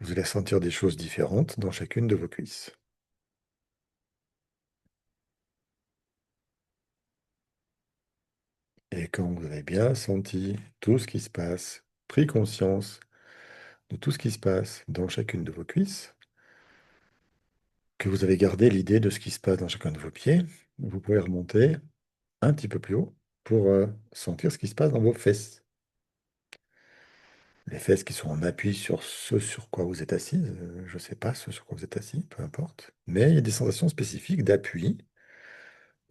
Vous allez sentir des choses différentes dans chacune de vos cuisses. Et quand vous avez bien senti tout ce qui se passe, pris conscience de tout ce qui se passe dans chacune de vos cuisses, que vous avez gardé l'idée de ce qui se passe dans chacun de vos pieds, vous pouvez remonter un petit peu plus haut pour sentir ce qui se passe dans vos fesses. Les fesses qui sont en appui sur ce sur quoi vous êtes assis, je ne sais pas ce sur quoi vous êtes assis, peu importe. Mais il y a des sensations spécifiques d'appui.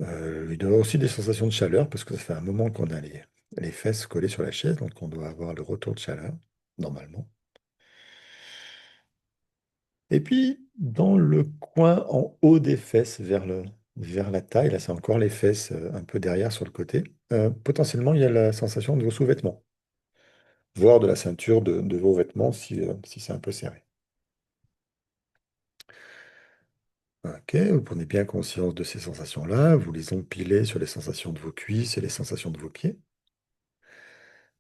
Il doit y avoir aussi des sensations de chaleur parce que ça fait un moment qu'on a les fesses collées sur la chaise, donc on doit avoir le retour de chaleur, normalement. Et puis, dans le coin en haut des fesses, vers la taille, là c'est encore les fesses un peu derrière sur le côté, potentiellement il y a la sensation de vos sous-vêtements, voire de la ceinture de vos vêtements si c'est un peu serré. Ok, vous prenez bien conscience de ces sensations-là, vous les empilez sur les sensations de vos cuisses et les sensations de vos pieds.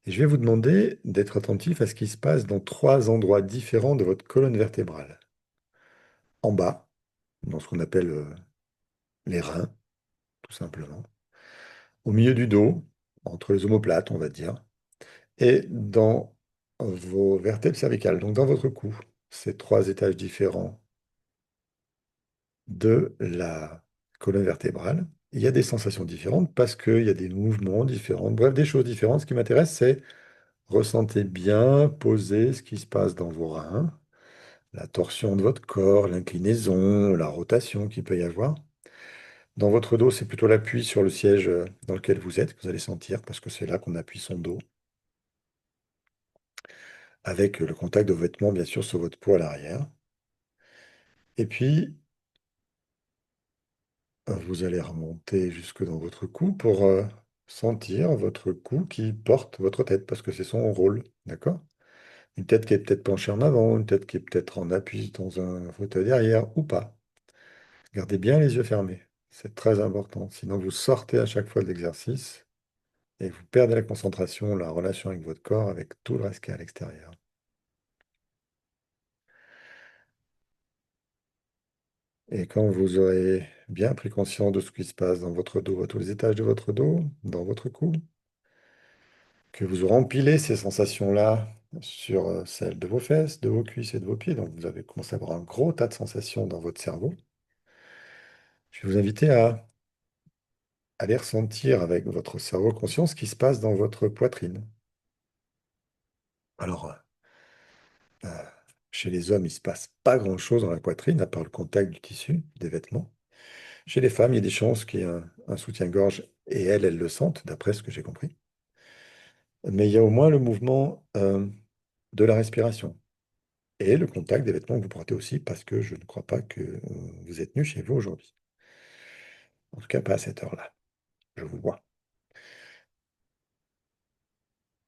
Et je vais vous demander d'être attentif à ce qui se passe dans trois endroits différents de votre colonne vertébrale. En bas, dans ce qu'on appelle les reins, tout simplement. Au milieu du dos, entre les omoplates, on va dire. Et dans vos vertèbres cervicales, donc dans votre cou. Ces trois étages différents de la colonne vertébrale. Il y a des sensations différentes parce qu'il y a des mouvements différents. Bref, des choses différentes. Ce qui m'intéresse, c'est ressentez bien, posez ce qui se passe dans vos reins, la torsion de votre corps, l'inclinaison, la rotation qu'il peut y avoir. Dans votre dos, c'est plutôt l'appui sur le siège dans lequel vous êtes que vous allez sentir, parce que c'est là qu'on appuie son dos, avec le contact de vos vêtements, bien sûr, sur votre peau à l'arrière. Et puis, vous allez remonter jusque dans votre cou pour sentir votre cou qui porte votre tête, parce que c'est son rôle, d'accord? Une tête qui est peut-être penchée en avant, une tête qui est peut-être en appui dans un fauteuil derrière, ou pas. Gardez bien les yeux fermés. C'est très important. Sinon, vous sortez à chaque fois de l'exercice et vous perdez la concentration, la relation avec votre corps, avec tout le reste qui est à l'extérieur. Et quand vous aurez bien pris conscience de ce qui se passe dans votre dos, à tous les étages de votre dos, dans votre cou, que vous aurez empilé ces sensations-là sur celles de vos fesses, de vos cuisses et de vos pieds, donc vous avez commencé à avoir un gros tas de sensations dans votre cerveau, je vais vous inviter à aller ressentir avec votre cerveau conscient ce qui se passe dans votre poitrine. Alors, Euh, chez les hommes, il ne se passe pas grand-chose dans la poitrine, à part le contact du tissu, des vêtements. Chez les femmes, il y a des chances qu'il y ait un soutien-gorge, et elles le sentent, d'après ce que j'ai compris. Mais il y a au moins le mouvement de la respiration et le contact des vêtements que vous portez aussi, parce que je ne crois pas que vous êtes nu chez vous aujourd'hui. En tout cas, pas à cette heure-là. Je vous vois.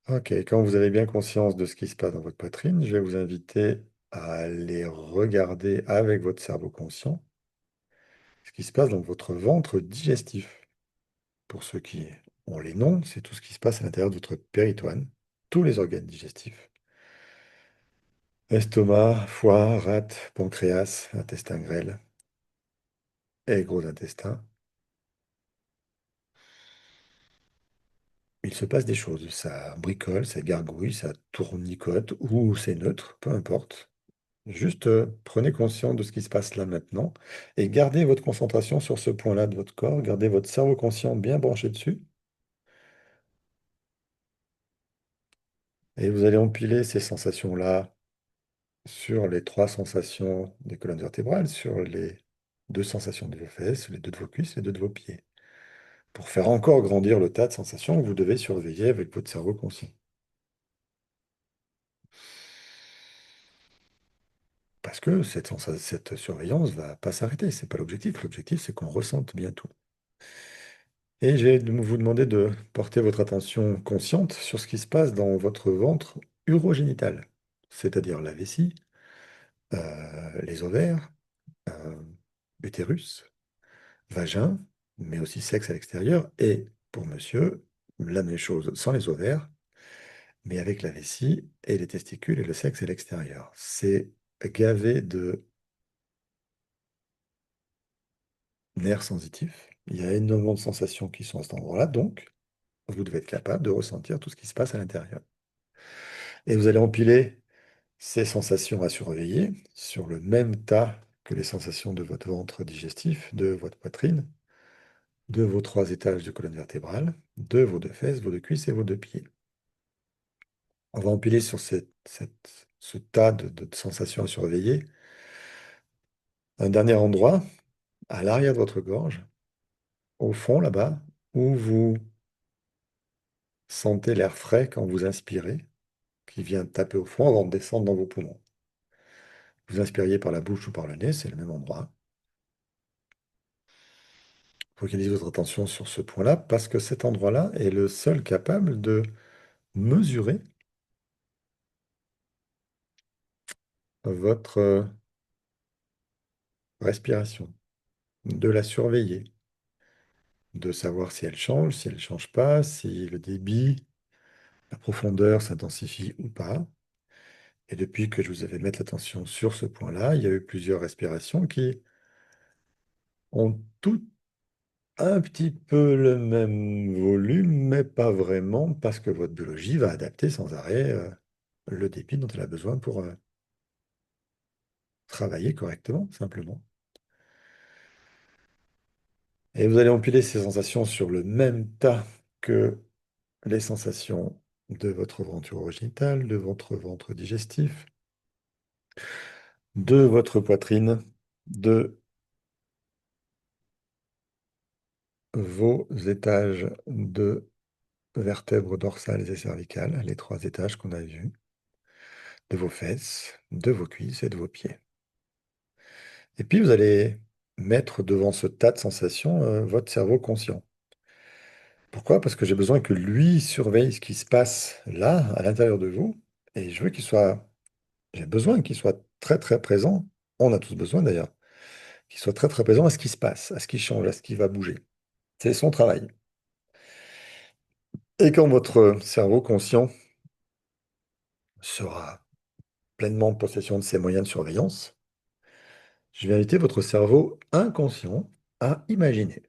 Ok, quand vous avez bien conscience de ce qui se passe dans votre poitrine, je vais vous inviter à aller regarder avec votre cerveau conscient ce qui se passe dans votre ventre digestif. Pour ceux qui ont les noms, c'est tout ce qui se passe à l'intérieur de votre péritoine, tous les organes digestifs. Estomac, foie, rate, pancréas, intestin grêle et gros intestin. Il se passe des choses, ça bricole, ça gargouille, ça tournicote ou c'est neutre, peu importe. Juste prenez conscience de ce qui se passe là maintenant et gardez votre concentration sur ce point-là de votre corps, gardez votre cerveau conscient bien branché dessus et vous allez empiler ces sensations-là sur les trois sensations des colonnes vertébrales, sur les deux sensations de vos fesses, les deux de vos cuisses et deux de vos pieds, pour faire encore grandir le tas de sensations que vous devez surveiller avec votre cerveau conscient. Parce que cette surveillance ne va pas s'arrêter, ce n'est pas l'objectif. L'objectif, c'est qu'on ressente bien tout. Et je vais vous demander de porter votre attention consciente sur ce qui se passe dans votre ventre urogénital, c'est-à-dire la vessie, les ovaires, euh, l'utérus, vagin, mais aussi sexe à l'extérieur, et pour monsieur, la même chose sans les ovaires, mais avec la vessie et les testicules et le sexe à l'extérieur. C'est gavé de nerfs sensitifs. Il y a énormément de sensations qui sont à cet endroit-là, donc vous devez être capable de ressentir tout ce qui se passe à l'intérieur. Et vous allez empiler ces sensations à surveiller sur le même tas que les sensations de votre ventre digestif, de votre poitrine, de vos 3 étages de colonne vertébrale, de vos 2 fesses, vos 2 cuisses et vos 2 pieds. On va empiler sur ce tas de sensations à surveiller un dernier endroit à l'arrière de votre gorge, au fond là-bas, où vous sentez l'air frais quand vous inspirez, qui vient taper au fond avant de descendre dans vos poumons. Vous inspiriez par la bouche ou par le nez, c'est le même endroit. Focalisez votre attention sur ce point-là parce que cet endroit-là est le seul capable de mesurer votre respiration, de la surveiller, de savoir si elle ne change pas, si le débit, la profondeur s'intensifie ou pas. Et depuis que je vous avais mettre l'attention sur ce point-là, il y a eu plusieurs respirations qui ont toutes un petit peu le même volume, mais pas vraiment, parce que votre biologie va adapter sans arrêt le débit dont elle a besoin pour travailler correctement, simplement. Et vous allez empiler ces sensations sur le même tas que les sensations de votre ventre urogénital, de votre ventre digestif, de votre poitrine, de vos étages de vertèbres dorsales et cervicales, les 3 étages qu'on a vus, de vos fesses, de vos cuisses et de vos pieds. Et puis vous allez mettre devant ce tas de sensations votre cerveau conscient. Pourquoi? Parce que j'ai besoin que lui surveille ce qui se passe là, à l'intérieur de vous, et je veux j'ai besoin qu'il soit très très présent, on a tous besoin d'ailleurs, qu'il soit très très présent à ce qui se passe, à ce qui change, à ce qui va bouger. C'est son travail. Et quand votre cerveau conscient sera pleinement en possession de ses moyens de surveillance, je vais inviter votre cerveau inconscient à imaginer.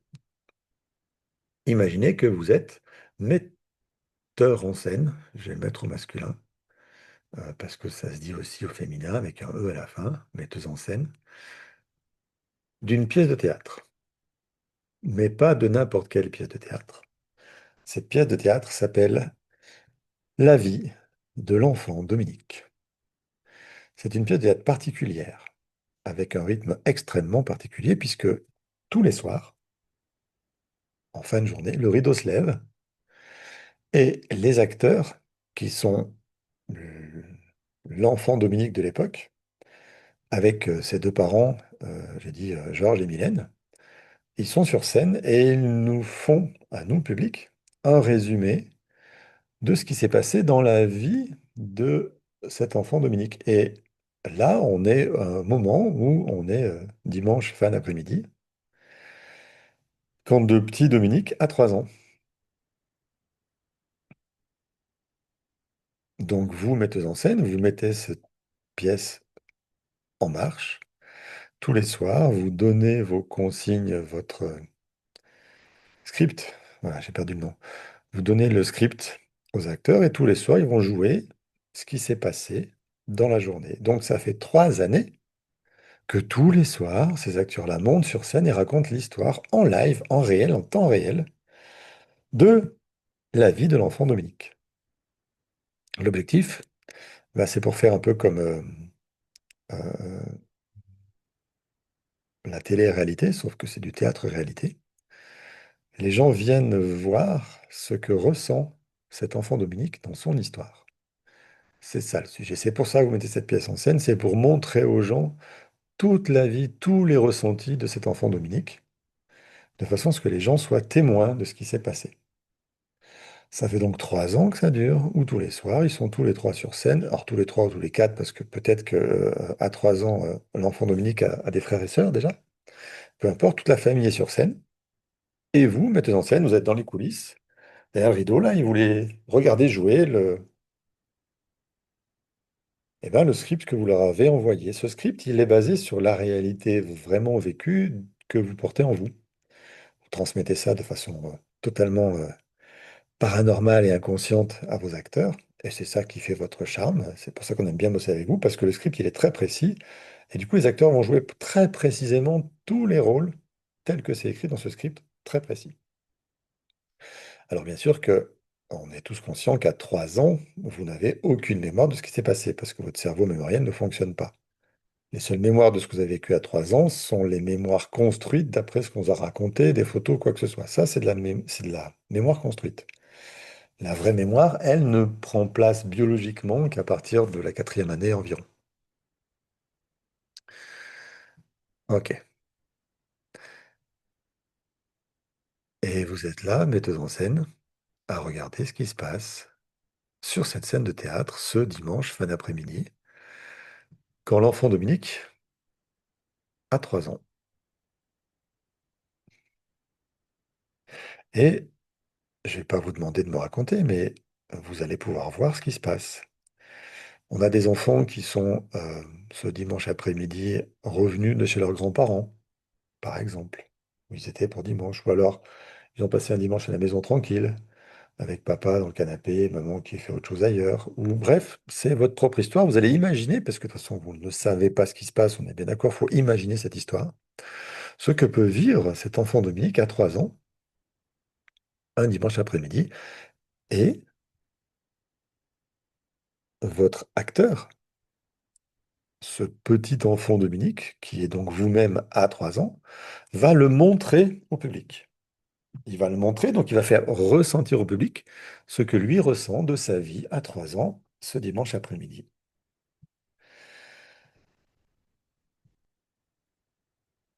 Imaginez que vous êtes metteur en scène, je vais le mettre au masculin, parce que ça se dit aussi au féminin avec un E à la fin, metteuse en scène, d'une pièce de théâtre. Mais pas de n'importe quelle pièce de théâtre. Cette pièce de théâtre s'appelle La vie de l'enfant Dominique. C'est une pièce de théâtre particulière, avec un rythme extrêmement particulier, puisque tous les soirs, en fin de journée, le rideau se lève et les acteurs, qui sont l'enfant Dominique de l'époque, avec ses 2 parents, j'ai dit Georges et Mylène, ils sont sur scène et ils nous font, à nous, public, un résumé de ce qui s'est passé dans la vie de cet enfant Dominique. Et là, on est à un moment où on est dimanche fin d'après-midi, quand le petit Dominique a 3 ans. Donc vous, metteuse en scène, vous mettez cette pièce en marche. Tous les soirs, vous donnez vos consignes, votre script. Voilà, j'ai perdu le nom. Vous donnez le script aux acteurs et tous les soirs, ils vont jouer ce qui s'est passé dans la journée. Donc ça fait 3 années que tous les soirs, ces acteurs-là montent sur scène et racontent l'histoire en live, en réel, en temps réel, de la vie de l'enfant Dominique. L'objectif, bah, c'est pour faire un peu comme euh, la télé-réalité, sauf que c'est du théâtre-réalité. Les gens viennent voir ce que ressent cet enfant Dominique dans son histoire. C'est ça le sujet. C'est pour ça que vous mettez cette pièce en scène, c'est pour montrer aux gens toute la vie, tous les ressentis de cet enfant Dominique, de façon à ce que les gens soient témoins de ce qui s'est passé. Ça fait donc 3 ans que ça dure, où tous les soirs, ils sont tous les 3 sur scène. Alors tous les 3 ou tous les 4, parce que peut-être que à 3 ans, l'enfant Dominique a des frères et sœurs déjà. Peu importe, toute la famille est sur scène. Et vous, mettez en scène, vous êtes dans les coulisses, derrière le rideau, là, et vous les regardez jouer Eh ben, le script que vous leur avez envoyé, ce script, il est basé sur la réalité vraiment vécue que vous portez en vous. Vous transmettez ça de façon totalement paranormale et inconsciente à vos acteurs. Et c'est ça qui fait votre charme. C'est pour ça qu'on aime bien bosser avec vous, parce que le script, il est très précis. Et du coup, les acteurs vont jouer très précisément tous les rôles tels que c'est écrit dans ce script très précis. Alors bien sûr que on est tous conscients qu'à 3 ans, vous n'avez aucune mémoire de ce qui s'est passé, parce que votre cerveau mémoriel ne fonctionne pas. Les seules mémoires de ce que vous avez vécu à 3 ans sont les mémoires construites d'après ce qu'on vous a raconté, des photos, quoi que ce soit. Ça, c'est de la mémoire construite. La vraie mémoire, elle, ne prend place biologiquement qu'à partir de la 4e année environ. Ok. Et vous êtes là, metteuse en scène, à regarder ce qui se passe sur cette scène de théâtre ce dimanche fin d'après-midi, quand l'enfant Dominique a 3 ans. Et je ne vais pas vous demander de me raconter, mais vous allez pouvoir voir ce qui se passe. On a des enfants qui sont, ce dimanche après-midi, revenus de chez leurs grands-parents, par exemple, où ils étaient pour dimanche. Ou alors, ils ont passé un dimanche à la maison tranquille, avec papa dans le canapé, maman qui fait autre chose ailleurs. Ou bref, c'est votre propre histoire. Vous allez imaginer, parce que de toute façon, vous ne savez pas ce qui se passe, on est bien d'accord, il faut imaginer cette histoire. Ce que peut vivre cet enfant Dominique à 3 ans, un dimanche après-midi, et votre acteur, ce petit enfant Dominique, qui est donc vous-même à 3 ans, va le montrer au public. Il va le montrer, donc il va faire ressentir au public ce que lui ressent de sa vie à 3 ans ce dimanche après-midi.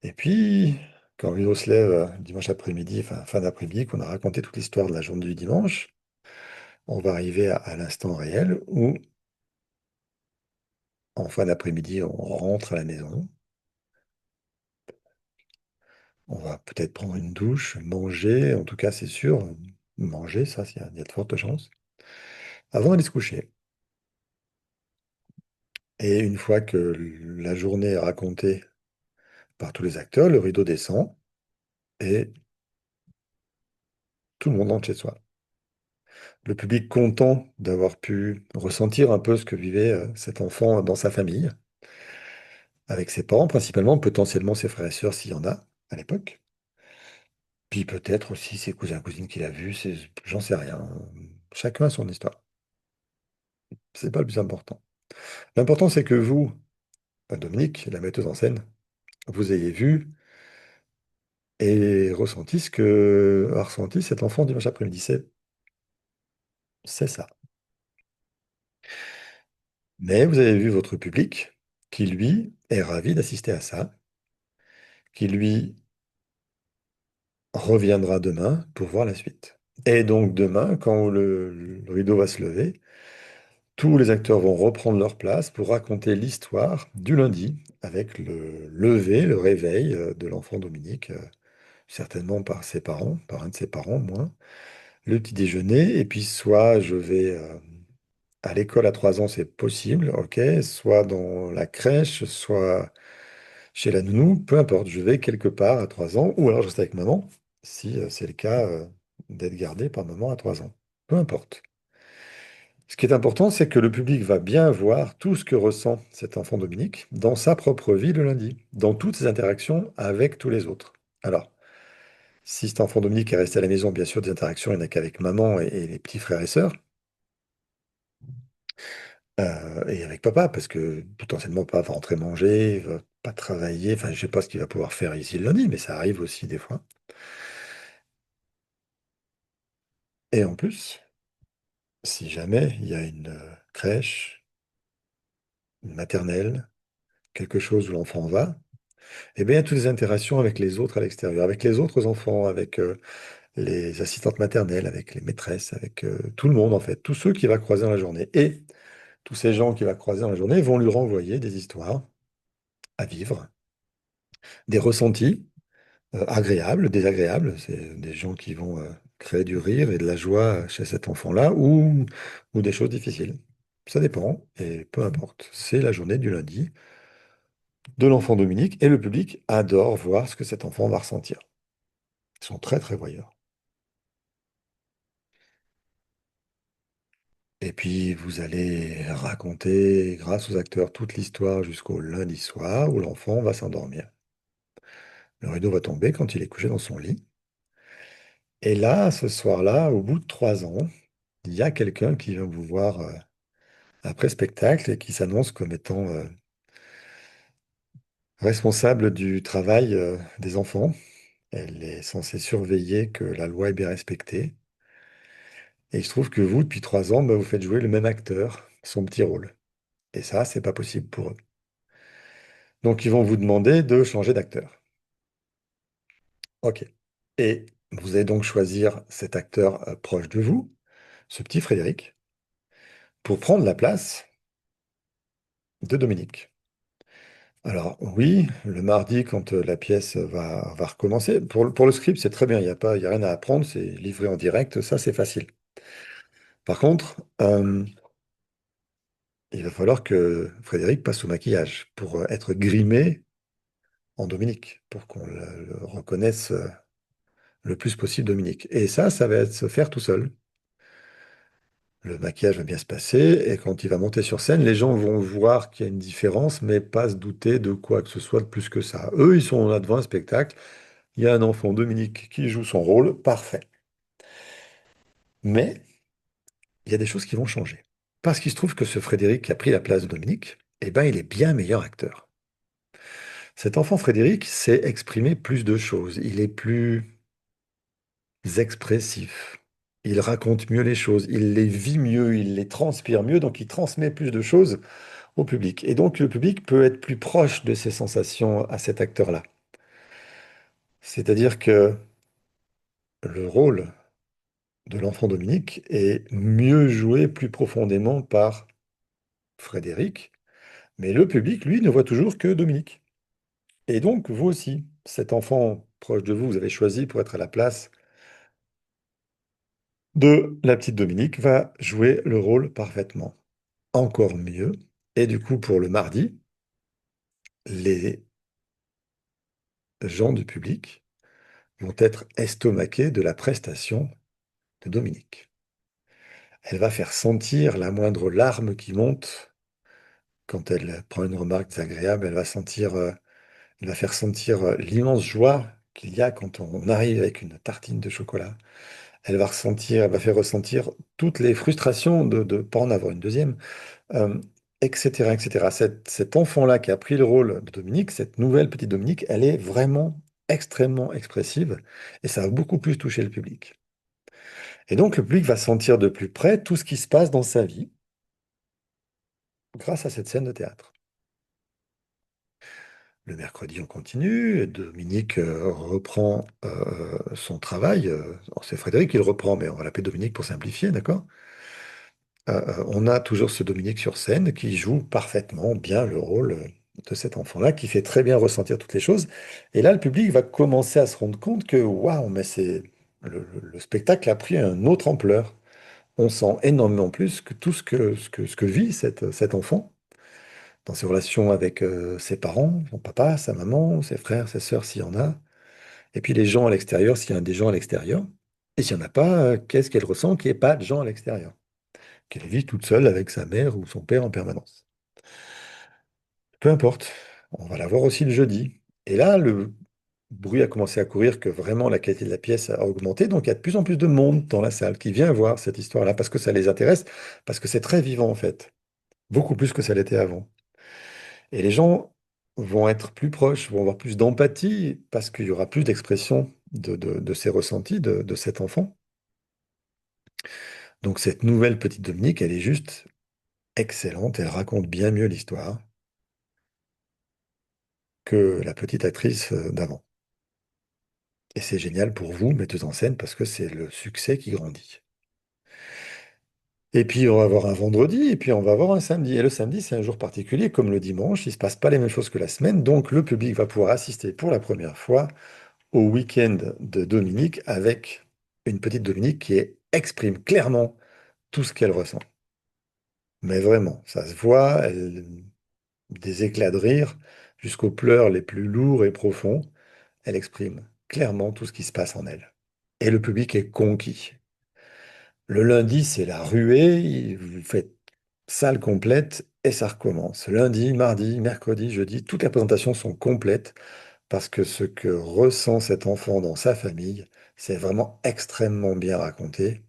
Et puis, quand Rideau se lève dimanche après-midi, enfin fin d'après-midi, qu'on a raconté toute l'histoire de la journée du dimanche, on va arriver à l'instant réel où, en fin d'après-midi, on rentre à la maison. On va peut-être prendre une douche, manger, en tout cas, c'est sûr, manger, ça, il y a de fortes chances, avant d'aller se coucher. Et une fois que la journée est racontée par tous les acteurs, le rideau descend et tout le monde rentre chez soi. Le public content d'avoir pu ressentir un peu ce que vivait cet enfant dans sa famille, avec ses parents principalement, potentiellement ses frères et sœurs s'il y en a à l'époque, puis peut-être aussi ses cousins et cousines qu'il a vus, j'en sais rien. Chacun a son histoire. C'est pas le plus important. L'important, c'est que vous, Dominique, la metteuse en scène, vous ayez vu et ressenti ce que a ressenti cet enfant dimanche après-midi. C'est ça. Mais vous avez vu votre public qui, lui, est ravi d'assister à ça, qui, lui, reviendra demain pour voir la suite. Et donc demain, quand le rideau va se lever, tous les acteurs vont reprendre leur place pour raconter l'histoire du lundi avec le lever, le réveil de l'enfant Dominique, certainement par ses parents, par un de ses parents, moins, le petit déjeuner, et puis soit je vais à l'école à 3 ans, c'est possible, ok, soit dans la crèche, soit chez la nounou, peu importe, je vais quelque part à 3 ans, ou alors je reste avec maman, si c'est le cas d'être gardé par maman à 3 ans. Peu importe. Ce qui est important, c'est que le public va bien voir tout ce que ressent cet enfant Dominique dans sa propre vie le lundi, dans toutes ses interactions avec tous les autres. Alors, si cet enfant Dominique est resté à la maison, bien sûr, des interactions, il n'y en a qu'avec maman et les petits frères et sœurs, et avec papa, parce que potentiellement papa va rentrer manger, il va pas travailler, enfin, je sais pas ce qu'il va pouvoir faire ici le lundi, mais ça arrive aussi des fois. Et en plus, si jamais il y a une crèche, une maternelle, quelque chose où l'enfant va, eh bien, il y a toutes les interactions avec les autres à l'extérieur, avec les autres enfants, avec les assistantes maternelles, avec les maîtresses, avec tout le monde en fait, tous ceux qu'il va croiser dans la journée. Et tous ces gens qu'il va croiser dans la journée vont lui renvoyer des histoires à vivre, des ressentis agréables, désagréables. C'est des gens qui vont créer du rire et de la joie chez cet enfant-là ou des choses difficiles. Ça dépend, et peu importe. C'est la journée du lundi de l'enfant Dominique, et le public adore voir ce que cet enfant va ressentir. Ils sont très très voyeurs. Et puis vous allez raconter, grâce aux acteurs, toute l'histoire jusqu'au lundi soir où l'enfant va s'endormir. Le rideau va tomber quand il est couché dans son lit. Et là, ce soir-là, au bout de 3 ans, il y a quelqu'un qui vient vous voir après spectacle et qui s'annonce comme étant responsable du travail des enfants. Elle est censée surveiller que la loi est bien respectée. Et il se trouve que vous, depuis 3 ans, bah, vous faites jouer le même acteur, son petit rôle. Et ça, c'est pas possible pour eux. Donc, ils vont vous demander de changer d'acteur. OK. Et vous allez donc choisir cet acteur proche de vous, ce petit Frédéric, pour prendre la place de Dominique. Alors oui, le mardi, quand la pièce va recommencer, pour le script, c'est très bien, il y a rien à apprendre, c'est livré en direct, ça c'est facile. Par contre, il va falloir que Frédéric passe au maquillage pour être grimé en Dominique, pour qu'on le reconnaisse le plus possible Dominique. Et ça va se faire tout seul. Le maquillage va bien se passer, et quand il va monter sur scène, les gens vont voir qu'il y a une différence, mais pas se douter de quoi que ce soit de plus que ça. Eux, ils sont là devant un spectacle. Il y a un enfant, Dominique, qui joue son rôle, parfait. Mais il y a des choses qui vont changer. Parce qu'il se trouve que ce Frédéric qui a pris la place de Dominique, eh ben, il est bien meilleur acteur. Cet enfant Frédéric sait exprimer plus de choses. Il est plus expressif. Il raconte mieux les choses. Il les vit mieux. Il les transpire mieux. Donc, il transmet plus de choses au public. Et donc, le public peut être plus proche de ses sensations à cet acteur-là. C'est-à-dire que le rôle de l'enfant Dominique est mieux joué plus profondément par Frédéric, mais le public, lui, ne voit toujours que Dominique. Et donc, vous aussi, cet enfant proche de vous, vous avez choisi pour être à la place de la petite Dominique, va jouer le rôle parfaitement. Encore mieux. Et du coup, pour le mardi, les gens du public vont être estomaqués de la prestation de Dominique. Elle va faire sentir la moindre larme qui monte quand elle prend une remarque désagréable. Elle va faire sentir l'immense joie qu'il y a quand on arrive avec une tartine de chocolat. Elle va faire ressentir toutes les frustrations de ne pas en avoir une deuxième, euh, etc., etc. Cet enfant-là qui a pris le rôle de Dominique, cette nouvelle petite Dominique, elle est vraiment extrêmement expressive et ça va beaucoup plus toucher le public. Et donc le public va sentir de plus près tout ce qui se passe dans sa vie grâce à cette scène de théâtre. Le mercredi, on continue. Dominique reprend son travail. C'est Frédéric qui le reprend, mais on va l'appeler Dominique pour simplifier, d'accord? On a toujours ce Dominique sur scène qui joue parfaitement bien le rôle de cet enfant-là, qui fait très bien ressentir toutes les choses. Et là, le public va commencer à se rendre compte que, waouh, mais le spectacle a pris une autre ampleur. On sent énormément plus que tout ce que vit cet enfant dans ses relations avec ses parents, son papa, sa maman, ses frères, ses sœurs, s'il y en a. Et puis les gens à l'extérieur, s'il y a des gens à l'extérieur. Et s'il n'y en a pas, qu'est-ce qu'elle ressent qu'il n'y ait pas de gens à l'extérieur? Qu'elle vit toute seule avec sa mère ou son père en permanence. Peu importe, on va la voir aussi le jeudi. Et là, le bruit a commencé à courir que vraiment la qualité de la pièce a augmenté. Donc il y a de plus en plus de monde dans la salle qui vient voir cette histoire-là parce que ça les intéresse, parce que c'est très vivant en fait. Beaucoup plus que ça l'était avant. Et les gens vont être plus proches, vont avoir plus d'empathie parce qu'il y aura plus d'expression de ces ressentis de cet enfant. Donc cette nouvelle petite Dominique, elle est juste excellente. Elle raconte bien mieux l'histoire que la petite actrice d'avant. Et c'est génial pour vous, metteuse en scène, parce que c'est le succès qui grandit. Et puis on va avoir un vendredi, et puis on va avoir un samedi. Et le samedi, c'est un jour particulier, comme le dimanche, il ne se passe pas les mêmes choses que la semaine, donc le public va pouvoir assister pour la première fois au week-end de Dominique avec une petite Dominique qui exprime clairement tout ce qu'elle ressent. Mais vraiment, ça se voit, des éclats de rire jusqu'aux pleurs les plus lourds et profonds. Elle exprime clairement tout ce qui se passe en elle. Et le public est conquis. Le lundi, c'est la ruée, vous faites salle complète et ça recommence. Lundi, mardi, mercredi, jeudi, toutes les présentations sont complètes parce que ce que ressent cet enfant dans sa famille, c'est vraiment extrêmement bien raconté,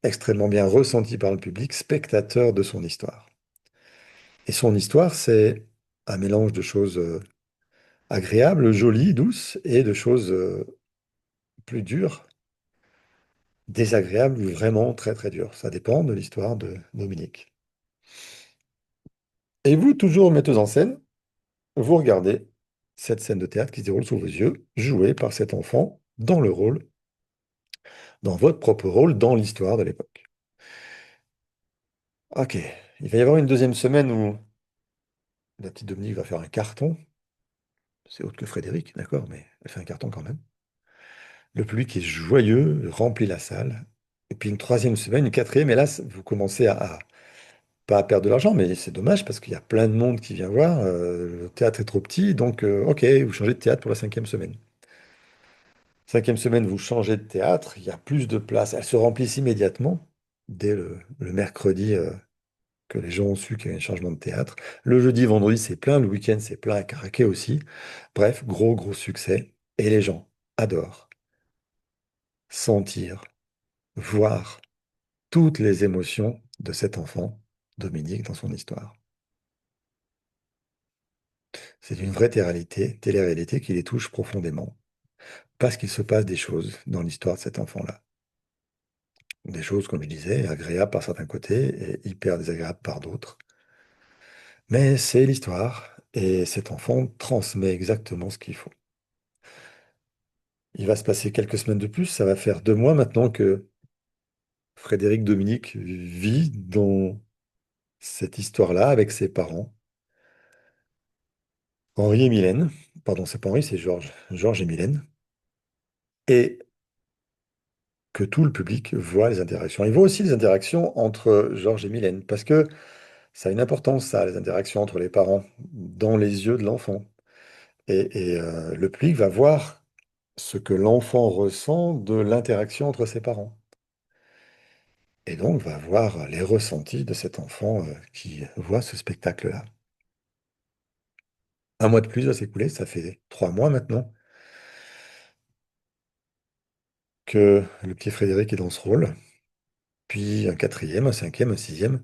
extrêmement bien ressenti par le public, spectateur de son histoire. Et son histoire, c'est un mélange de choses agréables, jolies, douces, et de choses plus dures, désagréables ou vraiment très très dures. Ça dépend de l'histoire de Dominique. Et vous, toujours metteuse en scène, vous regardez cette scène de théâtre qui se déroule sous vos yeux, jouée par cet enfant dans le rôle, dans votre propre rôle, dans l'histoire de l'époque. Ok, il va y avoir une deuxième semaine où la petite Dominique va faire un carton. C'est autre que Frédéric, d'accord, mais elle fait un carton quand même. Le public est joyeux, remplit la salle. Et puis une troisième semaine, une quatrième, et là, vous commencez pas à perdre de l'argent, mais c'est dommage parce qu'il y a plein de monde qui vient voir. Le théâtre est trop petit, donc ok, vous changez de théâtre pour la cinquième semaine. Cinquième semaine, vous changez de théâtre, il y a plus de place. Elles se remplissent immédiatement dès le mercredi que les gens ont su qu'il y avait un changement de théâtre. Le jeudi, vendredi, c'est plein. Le week-end, c'est plein à craquer aussi. Bref, gros, gros succès. Et les gens adorent sentir, voir toutes les émotions de cet enfant, Dominique, dans son histoire. C'est une vraie télé-réalité qui les touche profondément, parce qu'il se passe des choses dans l'histoire de cet enfant-là. Des choses, comme je disais, agréables par certains côtés et hyper désagréables par d'autres. Mais c'est l'histoire, et cet enfant transmet exactement ce qu'il faut. Il va se passer quelques semaines de plus, ça va faire 2 mois maintenant que Frédéric Dominique vit dans cette histoire-là avec ses parents, Henri et Mylène. Pardon, c'est pas Henri, c'est Georges. Georges et Mylène. Et que tout le public voit les interactions. Il voit aussi les interactions entre Georges et Mylène, parce que ça a une importance, ça, les interactions entre les parents, dans les yeux de l'enfant. Et le public va voir ce que l'enfant ressent de l'interaction entre ses parents. Et donc va voir les ressentis de cet enfant qui voit ce spectacle-là. Un mois de plus va s'écouler, ça fait 3 mois maintenant que le petit Frédéric est dans ce rôle. Puis un quatrième, un cinquième, un sixième.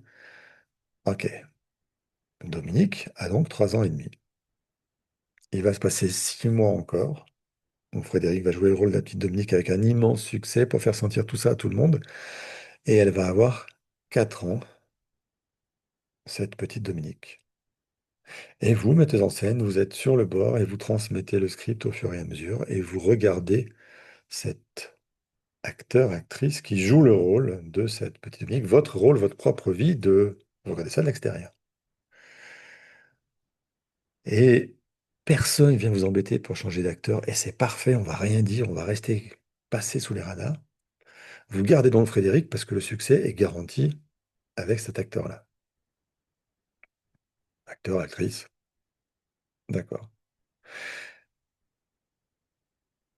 Ok. Dominique a donc 3 ans et demi. Il va se passer 6 mois encore. Donc Frédéric va jouer le rôle de la petite Dominique avec un immense succès pour faire sentir tout ça à tout le monde. Et elle va avoir 4 ans, cette petite Dominique. Et vous, metteuse en scène, vous êtes sur le bord et vous transmettez le script au fur et à mesure et vous regardez cet acteur, actrice qui joue le rôle de cette petite Dominique, votre rôle, votre propre vie, vous regardez ça de l'extérieur. Et personne vient vous embêter pour changer d'acteur et c'est parfait, on va rien dire, on va rester passé sous les radars. Vous gardez donc Frédéric parce que le succès est garanti avec cet acteur-là. Acteur, actrice, d'accord.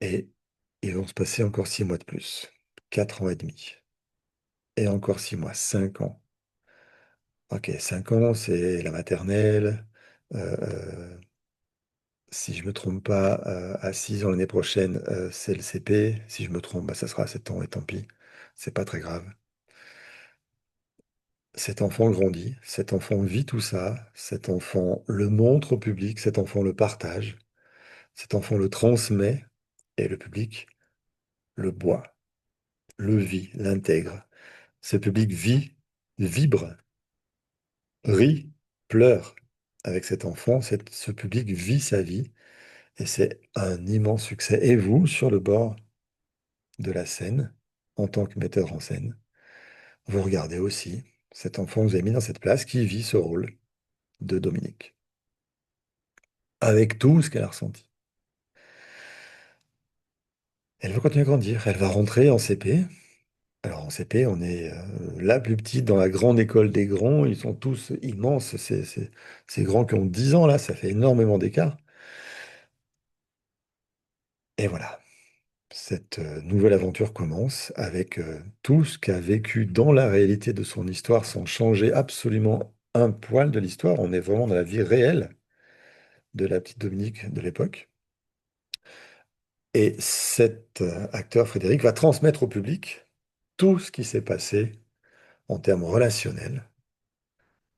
Et ils vont se passer encore 6 mois de plus. 4 ans et demi. Et encore 6 mois, 5 ans. Ok, 5 ans, c'est la maternelle. Si je ne me trompe pas, à 6 ans l'année prochaine, c'est le CP. Si je me trompe, bah, ça sera à 7 ans et tant pis. C'est pas très grave. Cet enfant grandit, cet enfant vit tout ça, cet enfant le montre au public, cet enfant le partage, cet enfant le transmet et le public le boit, le vit, l'intègre. Ce public vit, vibre, rit, pleure avec cet enfant. Ce public vit sa vie et c'est un immense succès. Et vous, sur le bord de la scène, en tant que metteur en scène, vous regardez aussi cet enfant que vous avez mis dans cette place qui vit ce rôle de Dominique, avec tout ce qu'elle a ressenti. Elle va continuer à grandir. Elle va rentrer en CP Alors en CP, on est la plus petite dans la grande école des grands. Ils sont tous immenses. Ces grands qui ont 10 ans, là, ça fait énormément d'écart. Et voilà, cette nouvelle aventure commence avec tout ce qu'a vécu dans la réalité de son histoire sans changer absolument un poil de l'histoire. On est vraiment dans la vie réelle de la petite Dominique de l'époque. Et cet acteur, Frédéric, va transmettre au public tout ce qui s'est passé en termes relationnels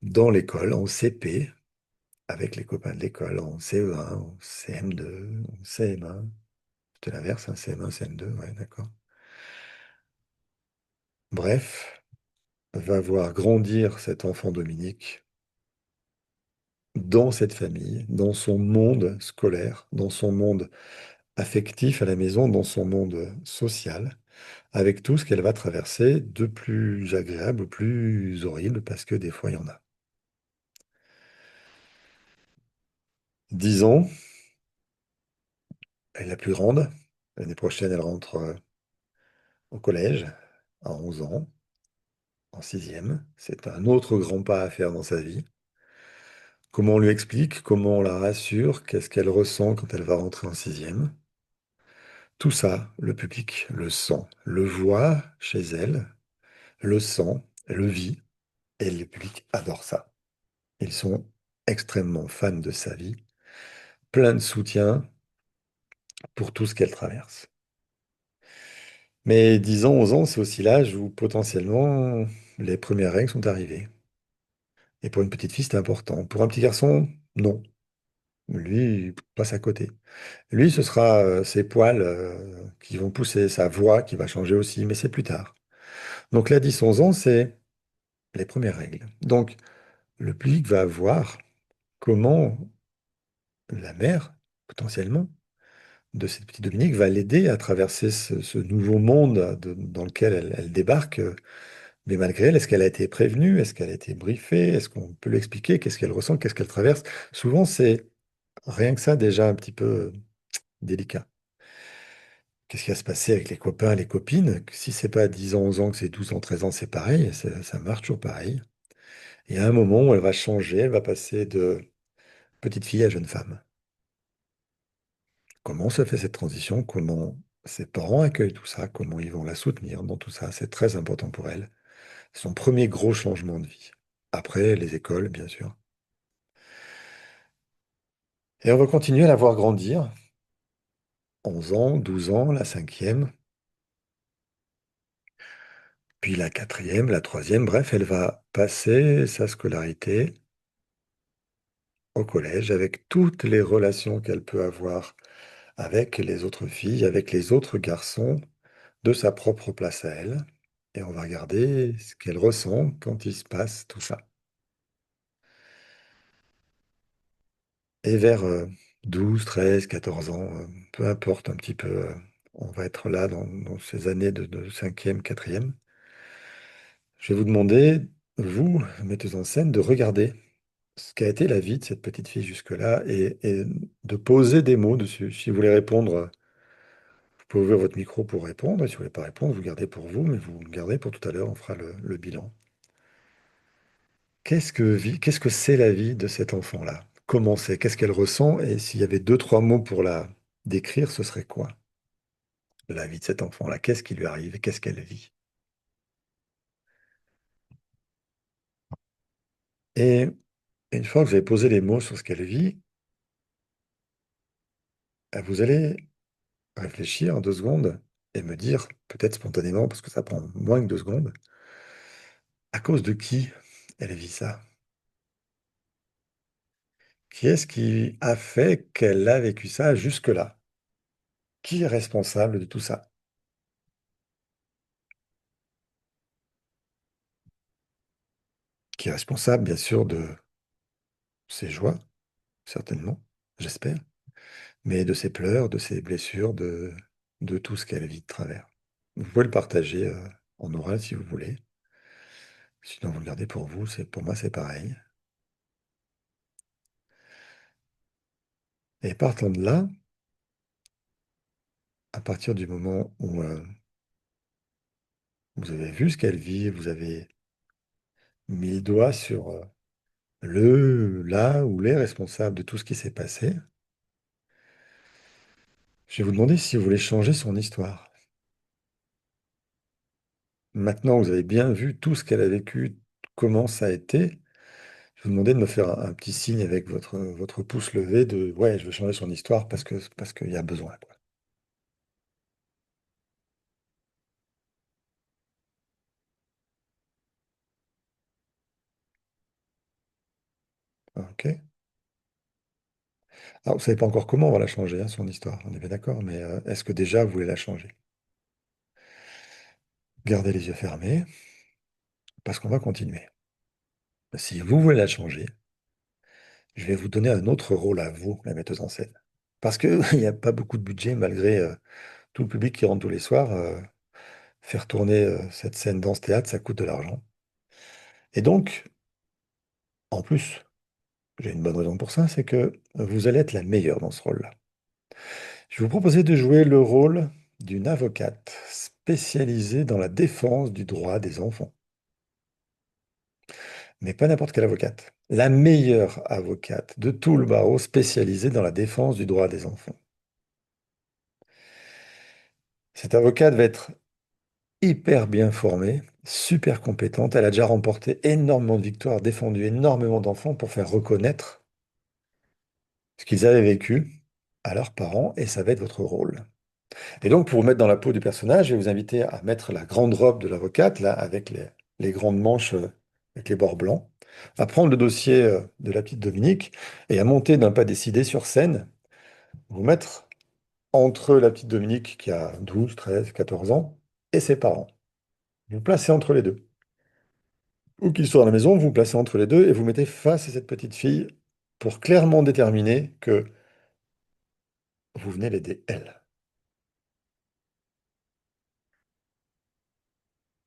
dans l'école, en CP, avec les copains de l'école, en CE1, en CM2, en CM1. C'était l'inverse, hein, CM1, CM2, ouais, d'accord. Bref, va voir grandir cet enfant Dominique dans cette famille, dans son monde scolaire, dans son monde affectif à la maison, dans son monde social, avec tout ce qu'elle va traverser de plus agréable, plus horrible, parce que des fois, il y en a. 10 ans, elle est la plus grande. L'année prochaine, elle rentre au collège, à 11 ans, en sixième. C'est un autre grand pas à faire dans sa vie. Comment on lui explique, comment on la rassure, qu'est-ce qu'elle ressent quand elle va rentrer en sixième. Tout ça, le public le sent, le voit chez elle, le sent, le vit, et le public adore ça. Ils sont extrêmement fans de sa vie, plein de soutien pour tout ce qu'elle traverse. Mais 10 ans, 11 ans, c'est aussi l'âge où potentiellement les premières règles sont arrivées. Et pour une petite fille, c'est important. Pour un petit garçon, non. Lui, il passe à côté. Lui, ce sera ses poils qui vont pousser, sa voix qui va changer aussi, mais c'est plus tard. Donc là, 10, 11 ans, c'est les premières règles. Donc, le public va voir comment la mère, potentiellement, de cette petite Dominique va l'aider à traverser ce nouveau monde dans lequel elle débarque. Mais malgré elle, est-ce qu'elle a été prévenue? Est-ce qu'elle a été briefée? Est-ce qu'on peut lui expliquer qu'est-ce qu'elle ressent, qu'est-ce qu'elle traverse? Souvent, c'est rien que ça déjà un petit peu délicat. Qu'est-ce qui va se passer avec les copains, les copines? Si c'est pas 10 ans, 11 ans, que c'est 12 ans, 13 ans, c'est pareil, ça marche toujours pareil. Et à un moment où elle va changer, elle va passer de petite fille à jeune femme. Comment se fait cette transition? Comment ses parents accueillent tout ça? Comment ils vont la soutenir dans tout ça? C'est très important pour elle. C'est son premier gros changement de vie. Après, les écoles, bien sûr. Et on va continuer à la voir grandir. 11 ans, 12 ans, la cinquième, puis la quatrième, la troisième. Bref, elle va passer sa scolarité au collège avec toutes les relations qu'elle peut avoir avec les autres filles, avec les autres garçons, de sa propre place à elle. Et on va regarder ce qu'elle ressent quand il se passe tout ça. Et vers 12, 13, 14 ans, peu importe un petit peu, on va être là dans ces années de cinquième, quatrième. Je vais vous demander, vous, metteuse en scène, de regarder ce qu'a été la vie de cette petite fille jusque-là et de poser des mots dessus. Si vous voulez répondre, vous pouvez ouvrir votre micro pour répondre. Et si vous ne voulez pas répondre, vous gardez pour vous, mais vous le gardez pour tout à l'heure, on fera le bilan. Qu'est-ce que c'est la vie de cet enfant-là? Comment c'est? Qu'est-ce qu'elle ressent? Et s'il y avait deux, trois mots pour la décrire, ce serait quoi? La vie de cet enfant-là. Qu'est-ce qui lui arrive et qu'est-ce qu'elle vit? Et une fois que vous avez posé les mots sur ce qu'elle vit, vous allez réfléchir 2 secondes et me dire, peut-être spontanément, parce que ça prend moins que 2 secondes, à cause de qui elle vit ça? Qui est-ce qui a fait qu'elle a vécu ça jusque-là? Qui est responsable de tout ça? Qui est responsable, bien sûr, de ses joies, certainement, j'espère, mais de ses pleurs, de ses blessures, de tout ce qu'elle vit de travers. Vous pouvez le partager en oral si vous voulez. Sinon, vous le gardez pour vous. Pour moi, c'est pareil. Et partant de là, à partir du moment où Vous avez vu ce qu'elle vit, vous avez mis le doigt sur le, là ou les responsables de tout ce qui s'est passé. Je vais vous demander si vous voulez changer son histoire. Maintenant, vous avez bien vu tout ce qu'elle a vécu, comment ça a été. Je vais vous demander de me faire un petit signe avec votre pouce levé de ouais, je veux changer son histoire parce qu'il y a besoin, quoi. Ok. Alors, vous savez pas encore comment on va la changer, hein, son histoire, on est bien d'accord, mais est-ce que déjà vous voulez la changer? Gardez les yeux fermés, parce qu'on va continuer. Si vous voulez la changer, je vais vous donner un autre rôle à vous, la metteuse en scène. Parce qu'il n'y a pas beaucoup de budget, malgré tout le public qui rentre tous les soirs. Faire tourner cette scène dans ce théâtre, ça coûte de l'argent. Et donc, en plus, j'ai une bonne raison pour ça, c'est que vous allez être la meilleure dans ce rôle-là. Je vais vous proposer de jouer le rôle d'une avocate spécialisée dans la défense du droit des enfants. Mais pas n'importe quelle avocate. La meilleure avocate de tout le barreau spécialisée dans la défense du droit des enfants. Cette avocate va être hyper bien formée, super compétente. Elle a déjà remporté énormément de victoires, défendu énormément d'enfants pour faire reconnaître ce qu'ils avaient vécu à leurs parents, et ça va être votre rôle. Et donc, pour vous mettre dans la peau du personnage, je vais vous inviter à mettre la grande robe de l'avocate, là, avec les grandes manches, avec les bords blancs, à prendre le dossier de la petite Dominique et à monter d'un pas décidé sur scène, vous mettre entre la petite Dominique qui a 12, 13, 14 ans et ses parents. Vous placez entre les deux. Où qu'ils soient à la maison, vous vous placez entre les deux et vous mettez face à cette petite fille pour clairement déterminer que vous venez l'aider, elle.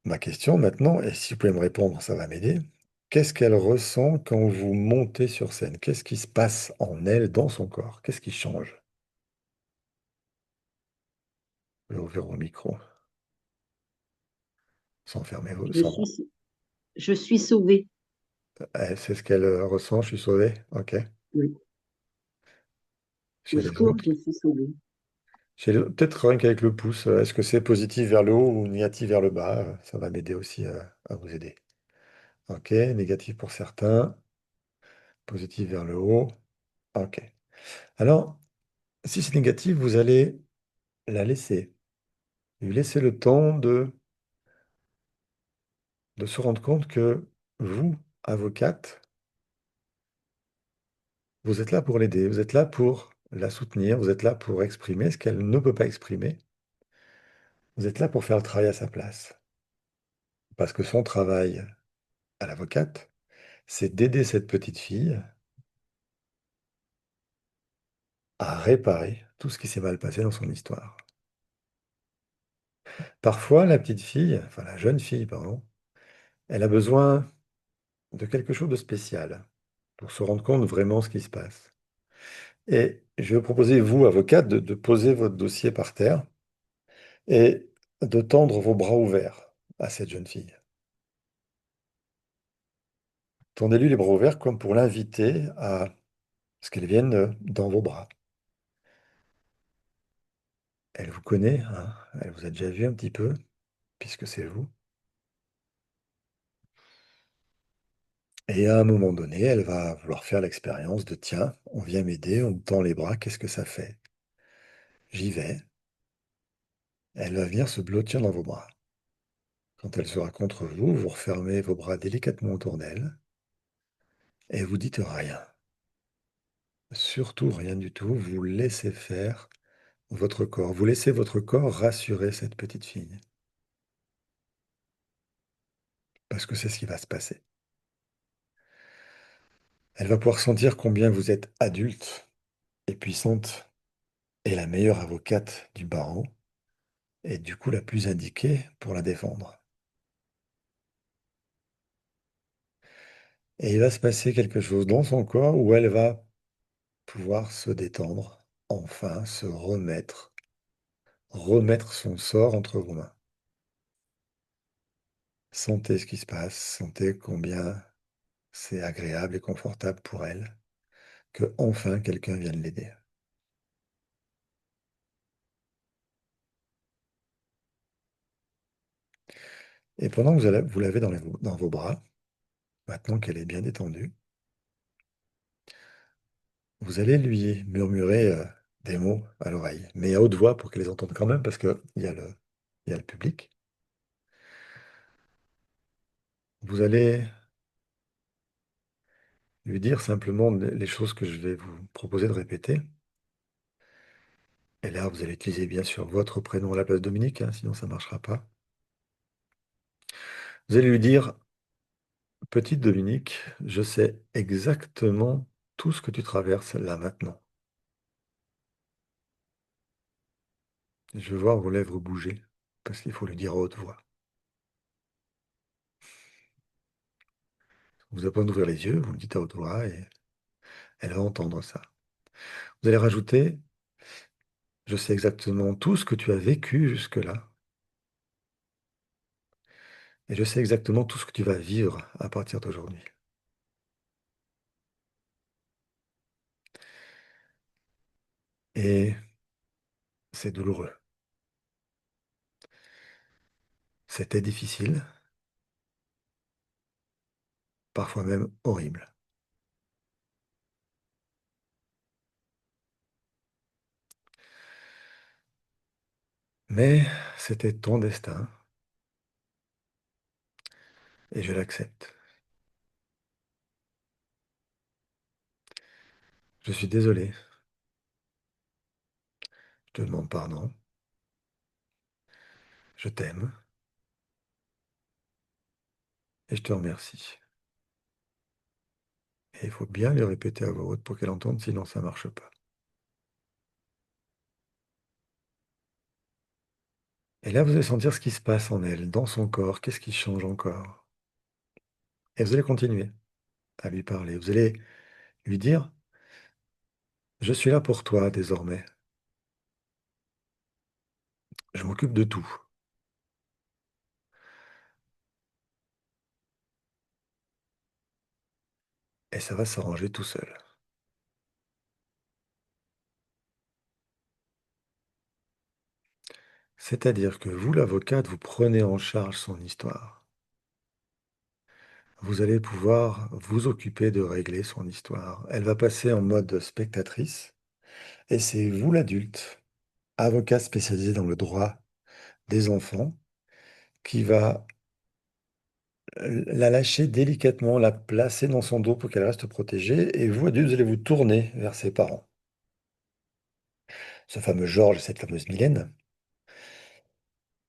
Ma question maintenant, et si vous pouvez me répondre, ça va m'aider. Qu'est-ce qu'elle ressent quand vous montez sur scène? Qu'est-ce qui se passe en elle, dans son corps? Qu'est-ce qui change? Je vais ouvrir mon micro, sans fermer vos... Je Sans... suis, je suis sauvée. C'est ce qu'elle ressent, je suis sauvé. Ok. Oui. Au Chez les secours, autres. je suis sauvée. Peut-être rien qu'avec le pouce, est-ce que c'est positif vers le haut ou négatif vers le bas? Ça va m'aider aussi à vous aider. Ok, négatif pour certains, positif vers le haut. Ok. Alors, si c'est négatif, vous allez la laisser. Lui laisser le temps de se rendre compte que vous, avocate, vous êtes là pour l'aider, vous êtes là pour la soutenir, vous êtes là pour exprimer ce qu'elle ne peut pas exprimer, vous êtes là pour faire le travail à sa place. Parce que son travail à l'avocate, c'est d'aider cette petite fille à réparer tout ce qui s'est mal passé dans son histoire. Parfois, la petite fille, enfin la jeune fille, pardon, elle a besoin de quelque chose de spécial pour se rendre compte vraiment ce qui se passe. Et je vais vous proposer, vous, avocate, de poser votre dossier par terre et de tendre vos bras ouverts à cette jeune fille. Tendez-lui les bras ouverts comme pour l'inviter à ce qu'elle vienne dans vos bras. Elle vous connaît, hein, elle vous a déjà vu un petit peu, puisque c'est vous. Et à un moment donné, elle va vouloir faire l'expérience de, tiens, on vient m'aider, on me tend les bras, qu'est-ce que ça fait? J'y vais. Elle va venir se blottir dans vos bras. Quand elle sera contre vous, vous refermez vos bras délicatement autour d'elle et vous dites rien. Surtout rien du tout, vous laissez faire votre corps. Vous laissez votre corps rassurer cette petite fille. Parce que c'est ce qui va se passer. Elle va pouvoir sentir combien vous êtes adulte et puissante et la meilleure avocate du barreau et du coup la plus indiquée pour la défendre. Et il va se passer quelque chose dans son corps où elle va pouvoir se détendre, enfin se remettre, remettre son sort entre vos mains. Sentez ce qui se passe, sentez combien c'est agréable et confortable pour elle que enfin quelqu'un vienne l'aider. Et pendant que vous l'avez dans vos bras, maintenant qu'elle est bien détendue, vous allez lui murmurer des mots à l'oreille, mais à haute voix pour qu'elle les entende quand même, parce qu'il y a il y a le public. Vous allez lui dire simplement les choses que je vais vous proposer de répéter. Et là, vous allez utiliser bien sûr votre prénom à la place de Dominique, hein, sinon ça ne marchera pas. Vous allez lui dire, petite Dominique, je sais exactement tout ce que tu traverses là maintenant. Je veux voir vos lèvres bouger, parce qu'il faut le dire à haute voix. Vous avez besoin d'ouvrir les yeux, vous le dites à haute voix et elle va entendre ça. Vous allez rajouter, je sais exactement tout ce que tu as vécu jusque-là, et je sais exactement tout ce que tu vas vivre à partir d'aujourd'hui. Et c'est douloureux. C'était difficile, parfois même horrible. Mais c'était ton destin, et je l'accepte. Je suis désolé, je te demande pardon, je t'aime, et je te remercie. Et il faut bien le répéter à voix haute pour qu'elle entende, sinon ça ne marche pas. Et là, vous allez sentir ce qui se passe en elle, dans son corps, qu'est-ce qui change encore. Et vous allez continuer à lui parler. Vous allez lui dire, je suis là pour toi désormais. Je m'occupe de tout. Et ça va s'arranger tout seul. C'est-à-dire que vous, l'avocate, vous prenez en charge son histoire. Vous allez pouvoir vous occuper de régler son histoire. Elle va passer en mode spectatrice. Et c'est vous, l'adulte, avocat spécialisé dans le droit des enfants, qui va la lâcher délicatement, la placer dans son dos pour qu'elle reste protégée. Et vous, adulte, vous allez vous tourner vers ses parents. Ce fameux Georges et cette fameuse Mylène.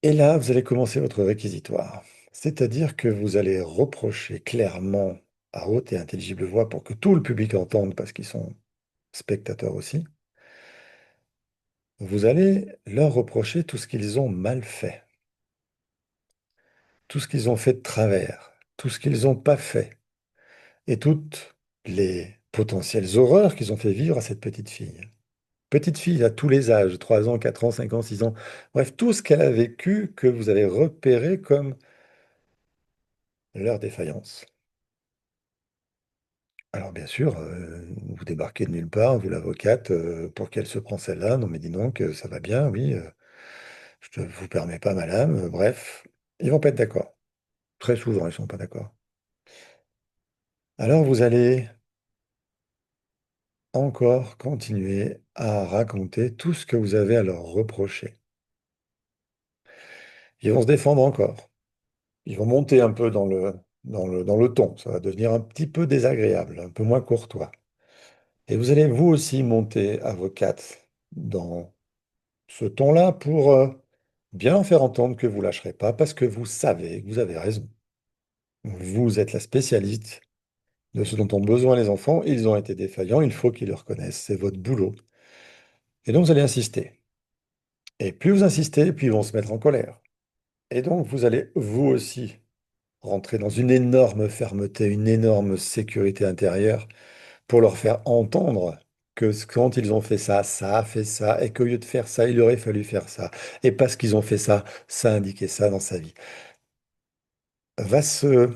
Et là, vous allez commencer votre réquisitoire. C'est-à-dire que vous allez reprocher clairement, à haute et intelligible voix, pour que tout le public entende, parce qu'ils sont spectateurs aussi, vous allez leur reprocher tout ce qu'ils ont mal fait, tout ce qu'ils ont fait de travers, tout ce qu'ils n'ont pas fait, et toutes les potentielles horreurs qu'ils ont fait vivre à cette petite fille. Petite fille à tous les âges, 3 ans, 4 ans, 5 ans, 6 ans, bref, tout ce qu'elle a vécu que vous avez repéré comme leur défaillance. Alors bien sûr, vous débarquez de nulle part, vous l'avocate, pour qu'elle se prend celle-là. Non mais dis donc, ça va bien, oui, je ne vous permets pas madame, bref, ils vont pas être d'accord. Très souvent, ils sont pas d'accord. Alors vous allez encore continuer à raconter tout ce que vous avez à leur reprocher. Ils vont se défendre encore. Ils vont monter un peu dans le ton. Ça va devenir un petit peu désagréable, un peu moins courtois. Et vous allez vous aussi monter, avocate, dans ce ton-là pour bien leur faire entendre que vous lâcherez pas parce que vous savez que vous avez raison. Vous êtes la spécialiste de ce dont ont besoin les enfants. Ils ont été défaillants, il faut qu'ils le reconnaissent. C'est votre boulot. Et donc vous allez insister. Et plus vous insistez, plus ils vont se mettre en colère. Et donc vous allez vous aussi rentrer dans une énorme fermeté, une énorme sécurité intérieure pour leur faire entendre que quand ils ont fait ça a fait ça, et qu'au lieu de faire ça, il aurait fallu faire ça. Et parce qu'ils ont fait ça, ça a indiqué ça dans sa vie. va se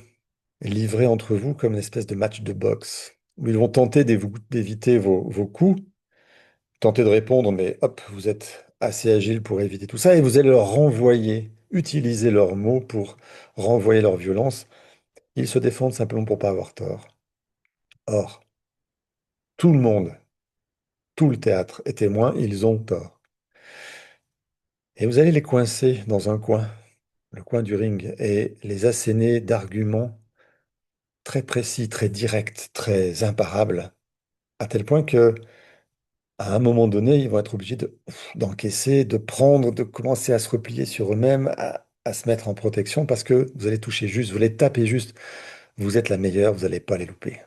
livrer entre vous comme une espèce de match de boxe, où ils vont tenter d'éviter vos coups, tenter de répondre, mais hop, vous êtes assez agile pour éviter tout ça, et vous allez leur renvoyer, utiliser leurs mots pour renvoyer leur violence. Ils se défendent simplement pour pas avoir tort. Or, tout le monde, tout le théâtre est témoin, ils ont tort. Et vous allez les coincer dans un coin, le coin du ring, et les asséner d'arguments très précis, très directs, très imparables, à tel point que à un moment donné, ils vont être obligés d'encaisser, de prendre, de commencer à se replier sur eux-mêmes, à se mettre en protection, parce que vous allez toucher juste, vous allez taper juste. Vous êtes la meilleure, vous n'allez pas les louper.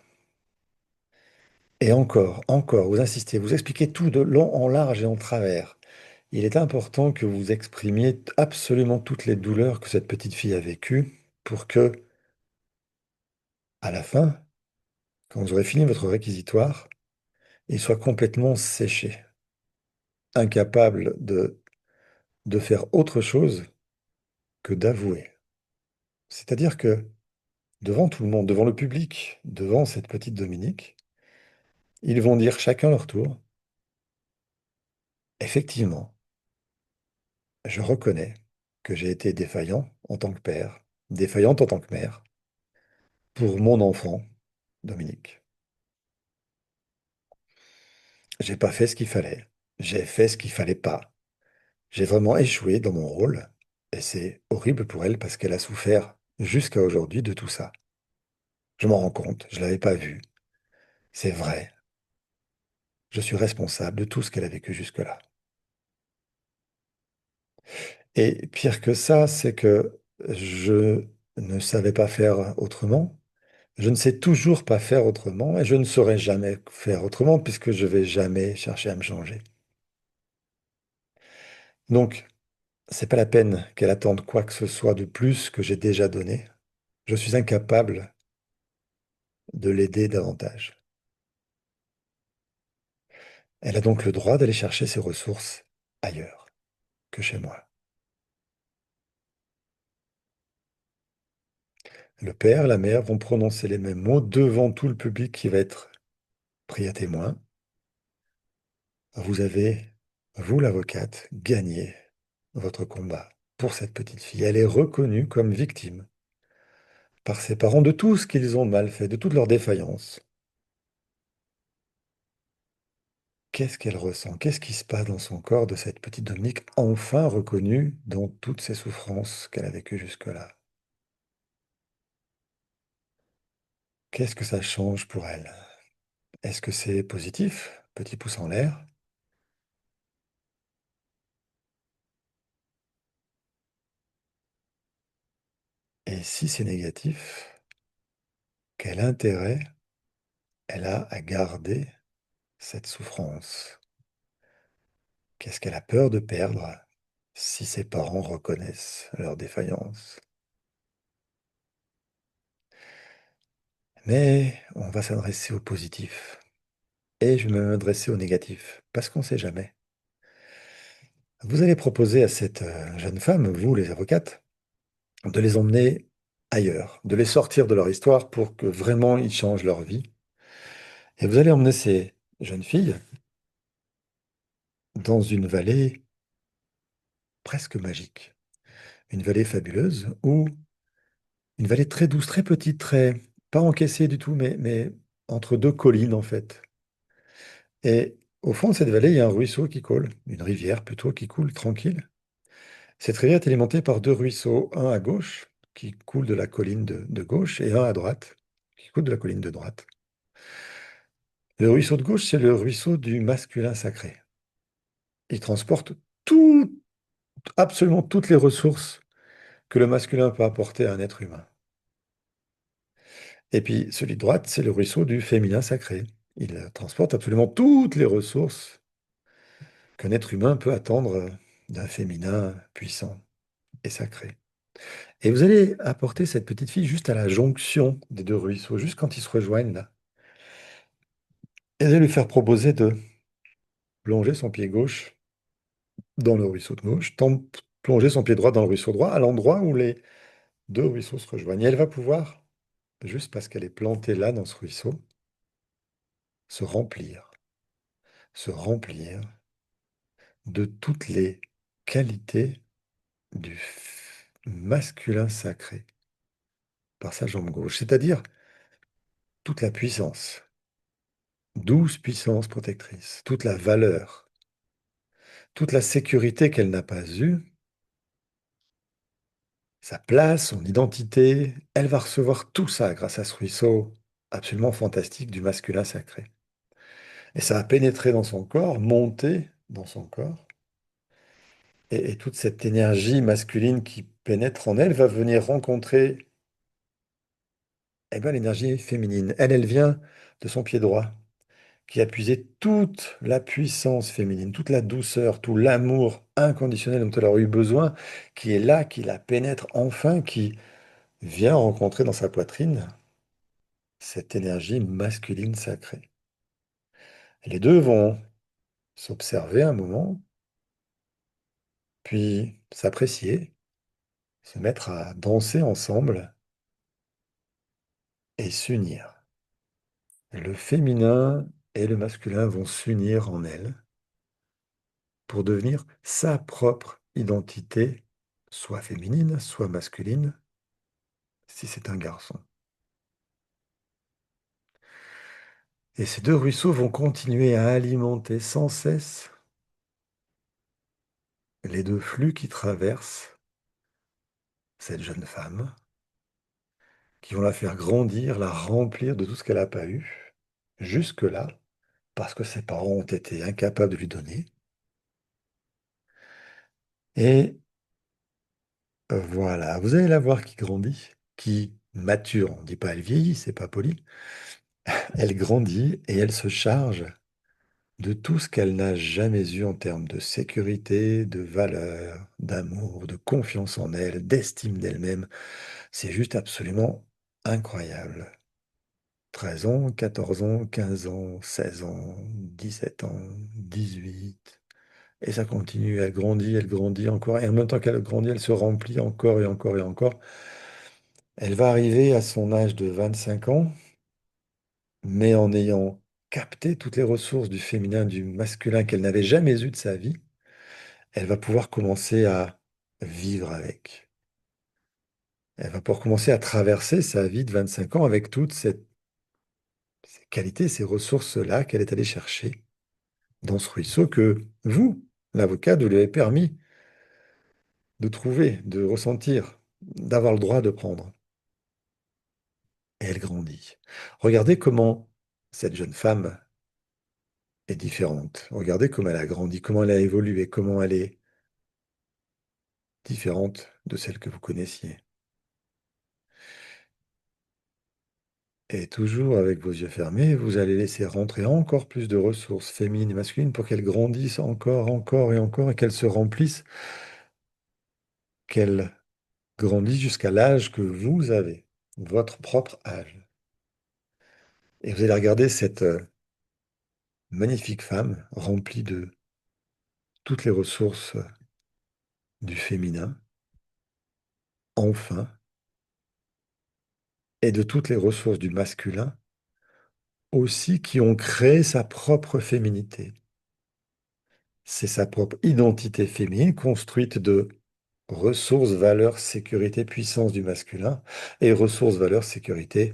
Et encore, encore, vous insistez, vous expliquez tout de long en large et en travers. Il est important que vous exprimiez absolument toutes les douleurs que cette petite fille a vécues pour que, à la fin, quand vous aurez fini votre réquisitoire, il soit complètement séché, incapable de faire autre chose que d'avouer. C'est-à-dire que devant tout le monde, devant le public, devant cette petite Dominique, ils vont dire chacun leur tour, effectivement, je reconnais que j'ai été défaillant en tant que père, défaillante en tant que mère, pour mon enfant, Dominique. J'ai pas fait ce qu'il fallait. J'ai fait ce qu'il fallait pas. J'ai vraiment échoué dans mon rôle. Et c'est horrible pour elle parce qu'elle a souffert jusqu'à aujourd'hui de tout ça. Je m'en rends compte, je l'avais pas vu. C'est vrai. Je suis responsable de tout ce qu'elle a vécu jusque-là. Et pire que ça, c'est que je ne savais pas faire autrement. Je ne sais toujours pas faire autrement et je ne saurais jamais faire autrement puisque je vais jamais chercher à me changer. Donc, c'est pas la peine qu'elle attende quoi que ce soit de plus que j'ai déjà donné. Je suis incapable de l'aider davantage. Elle a donc le droit d'aller chercher ses ressources ailleurs que chez moi. Le père, la mère vont prononcer les mêmes mots devant tout le public qui va être pris à témoin. Vous avez, vous l'avocate, gagné votre combat pour cette petite fille. Elle est reconnue comme victime par ses parents de tout ce qu'ils ont mal fait, de toutes leurs défaillances. Qu'est-ce qu'elle ressent? Qu'est-ce qui se passe dans son corps de cette petite Dominique enfin reconnue dans toutes ses souffrances qu'elle a vécues jusque-là? Qu'est-ce que ça change pour elle? Est-ce que c'est positif? Petit pouce en l'air. Et si c'est négatif, quel intérêt elle a à garder cette souffrance? Qu'est-ce qu'elle a peur de perdre si ses parents reconnaissent leur défaillance? Mais on va s'adresser au positif. Et je vais m'adresser au négatif, parce qu'on ne sait jamais. Vous allez proposer à cette jeune femme, vous les avocates, de les emmener ailleurs, de les sortir de leur histoire pour que vraiment ils changent leur vie. Et vous allez emmener ces jeunes filles dans une vallée presque magique, une vallée fabuleuse, ou une vallée très douce, très petite, très pas encaissée du tout, mais entre deux collines en fait. Et au fond de cette vallée, il y a un ruisseau qui coule, une rivière plutôt qui coule tranquille. Cette rivière est alimentée par deux ruisseaux, un à gauche, qui coule de la colline de gauche, et un à droite, qui coule de la colline de droite. Le ruisseau de gauche, c'est le ruisseau du masculin sacré. Il transporte tout, absolument toutes les ressources que le masculin peut apporter à un être humain. Et puis celui de droite, c'est le ruisseau du féminin sacré. Il transporte absolument toutes les ressources qu'un être humain peut attendre d'un féminin puissant et sacré. Et vous allez apporter cette petite fille juste à la jonction des deux ruisseaux, juste quand ils se rejoignent là. Et vous allez lui faire proposer de plonger son pied gauche dans le ruisseau de gauche, plonger son pied droit dans le ruisseau droit, à l'endroit où les deux ruisseaux se rejoignent. Et elle va pouvoir, juste parce qu'elle est plantée là dans ce ruisseau, se remplir, se remplir de toutes les qualités du masculin sacré par sa jambe gauche, c'est-à-dire toute la puissance, 12 puissances protectrices, toute la valeur, toute la sécurité qu'elle n'a pas eue, sa place, son identité, elle va recevoir tout ça grâce à ce ruisseau absolument fantastique du masculin sacré. Et ça va pénétrer dans son corps, monter dans son corps, et toute cette énergie masculine qui pénètre en elle va venir rencontrer l'énergie féminine. Elle vient de son pied droit, qui a puisé toute la puissance féminine, toute la douceur, tout l'amour inconditionnel dont elle aurait eu besoin, qui est là, qui la pénètre enfin, qui vient rencontrer dans sa poitrine cette énergie masculine sacrée. Et les deux vont s'observer un moment, puis s'apprécier, se mettre à danser ensemble et s'unir. Le féminin et le masculin vont s'unir en elle pour devenir sa propre identité, soit féminine, soit masculine, si c'est un garçon. Et ces deux ruisseaux vont continuer à alimenter sans cesse les deux flux qui traversent cette jeune femme, qui vont la faire grandir, la remplir de tout ce qu'elle n'a pas eu, jusque-là, parce que ses parents ont été incapables de lui donner. Et voilà, vous allez la voir qui grandit, qui mature. On ne dit pas elle vieillit, c'est pas poli. Elle grandit et elle se charge de tout ce qu'elle n'a jamais eu en termes de sécurité, de valeur, d'amour, de confiance en elle, d'estime d'elle-même. C'est juste absolument incroyable. 13 ans, 14 ans, 15 ans, 16 ans, 17 ans, 18. Et ça continue, elle grandit encore. Et en même temps qu'elle grandit, elle se remplit encore et encore et encore. Elle va arriver à son âge de 25 ans, mais en ayant capté toutes les ressources du féminin, du masculin qu'elle n'avait jamais eu de sa vie, elle va pouvoir commencer à vivre avec. Elle va pouvoir commencer à traverser sa vie de 25 ans avec toutes ces qualités, ces ressources-là qu'elle est allée chercher dans ce ruisseau que vous, l'avocat, vous lui avez permis de trouver, de ressentir, d'avoir le droit de prendre. Et elle grandit. Regardez comment cette jeune femme est différente. Regardez comment elle a grandi, comment elle a évolué, comment elle est différente de celle que vous connaissiez. Et toujours avec vos yeux fermés, vous allez laisser rentrer encore plus de ressources féminines et masculines pour qu'elles grandissent encore, encore et encore, et qu'elles se remplissent, qu'elles grandissent jusqu'à l'âge que vous avez, votre propre âge. Et vous allez regarder cette magnifique femme remplie de toutes les ressources du féminin, enfin, et de toutes les ressources du masculin aussi, qui ont créé sa propre féminité. C'est sa propre identité féminine construite de ressources, valeurs, sécurité, puissance du masculin et ressources, valeurs, sécurité,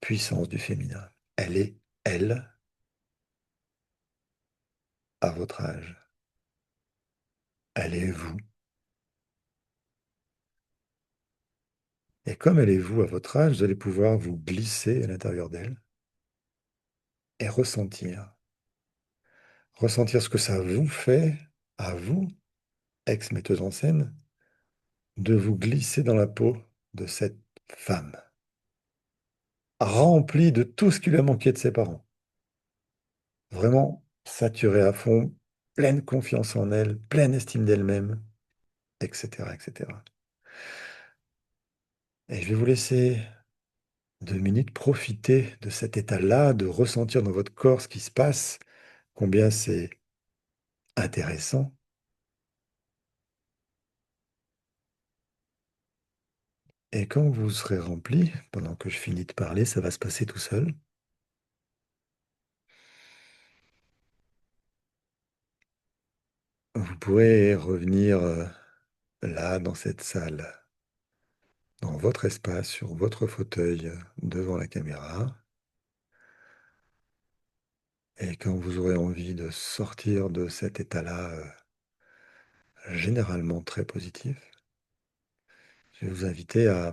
puissance du féminin. Elle est, elle, à votre âge. Elle est vous. Et comme elle est vous à votre âge, vous allez pouvoir vous glisser à l'intérieur d'elle et ressentir. Ressentir ce que ça vous fait, à vous, ex-metteuse en scène, de vous glisser dans la peau de cette femme, remplie de tout ce qui lui a manqué de ses parents. Vraiment saturée à fond, pleine confiance en elle, pleine estime d'elle-même, etc., etc. Et je vais vous laisser 2 minutes profiter de cet état-là, de ressentir dans votre corps ce qui se passe, combien c'est intéressant. Et quand vous serez rempli, pendant que je finis de parler, ça va se passer tout seul. Vous pourrez revenir là, dans cette salle, dans votre espace, sur votre fauteuil, devant la caméra. Et quand vous aurez envie de sortir de cet état-là, généralement très positif, je vais vous inviter à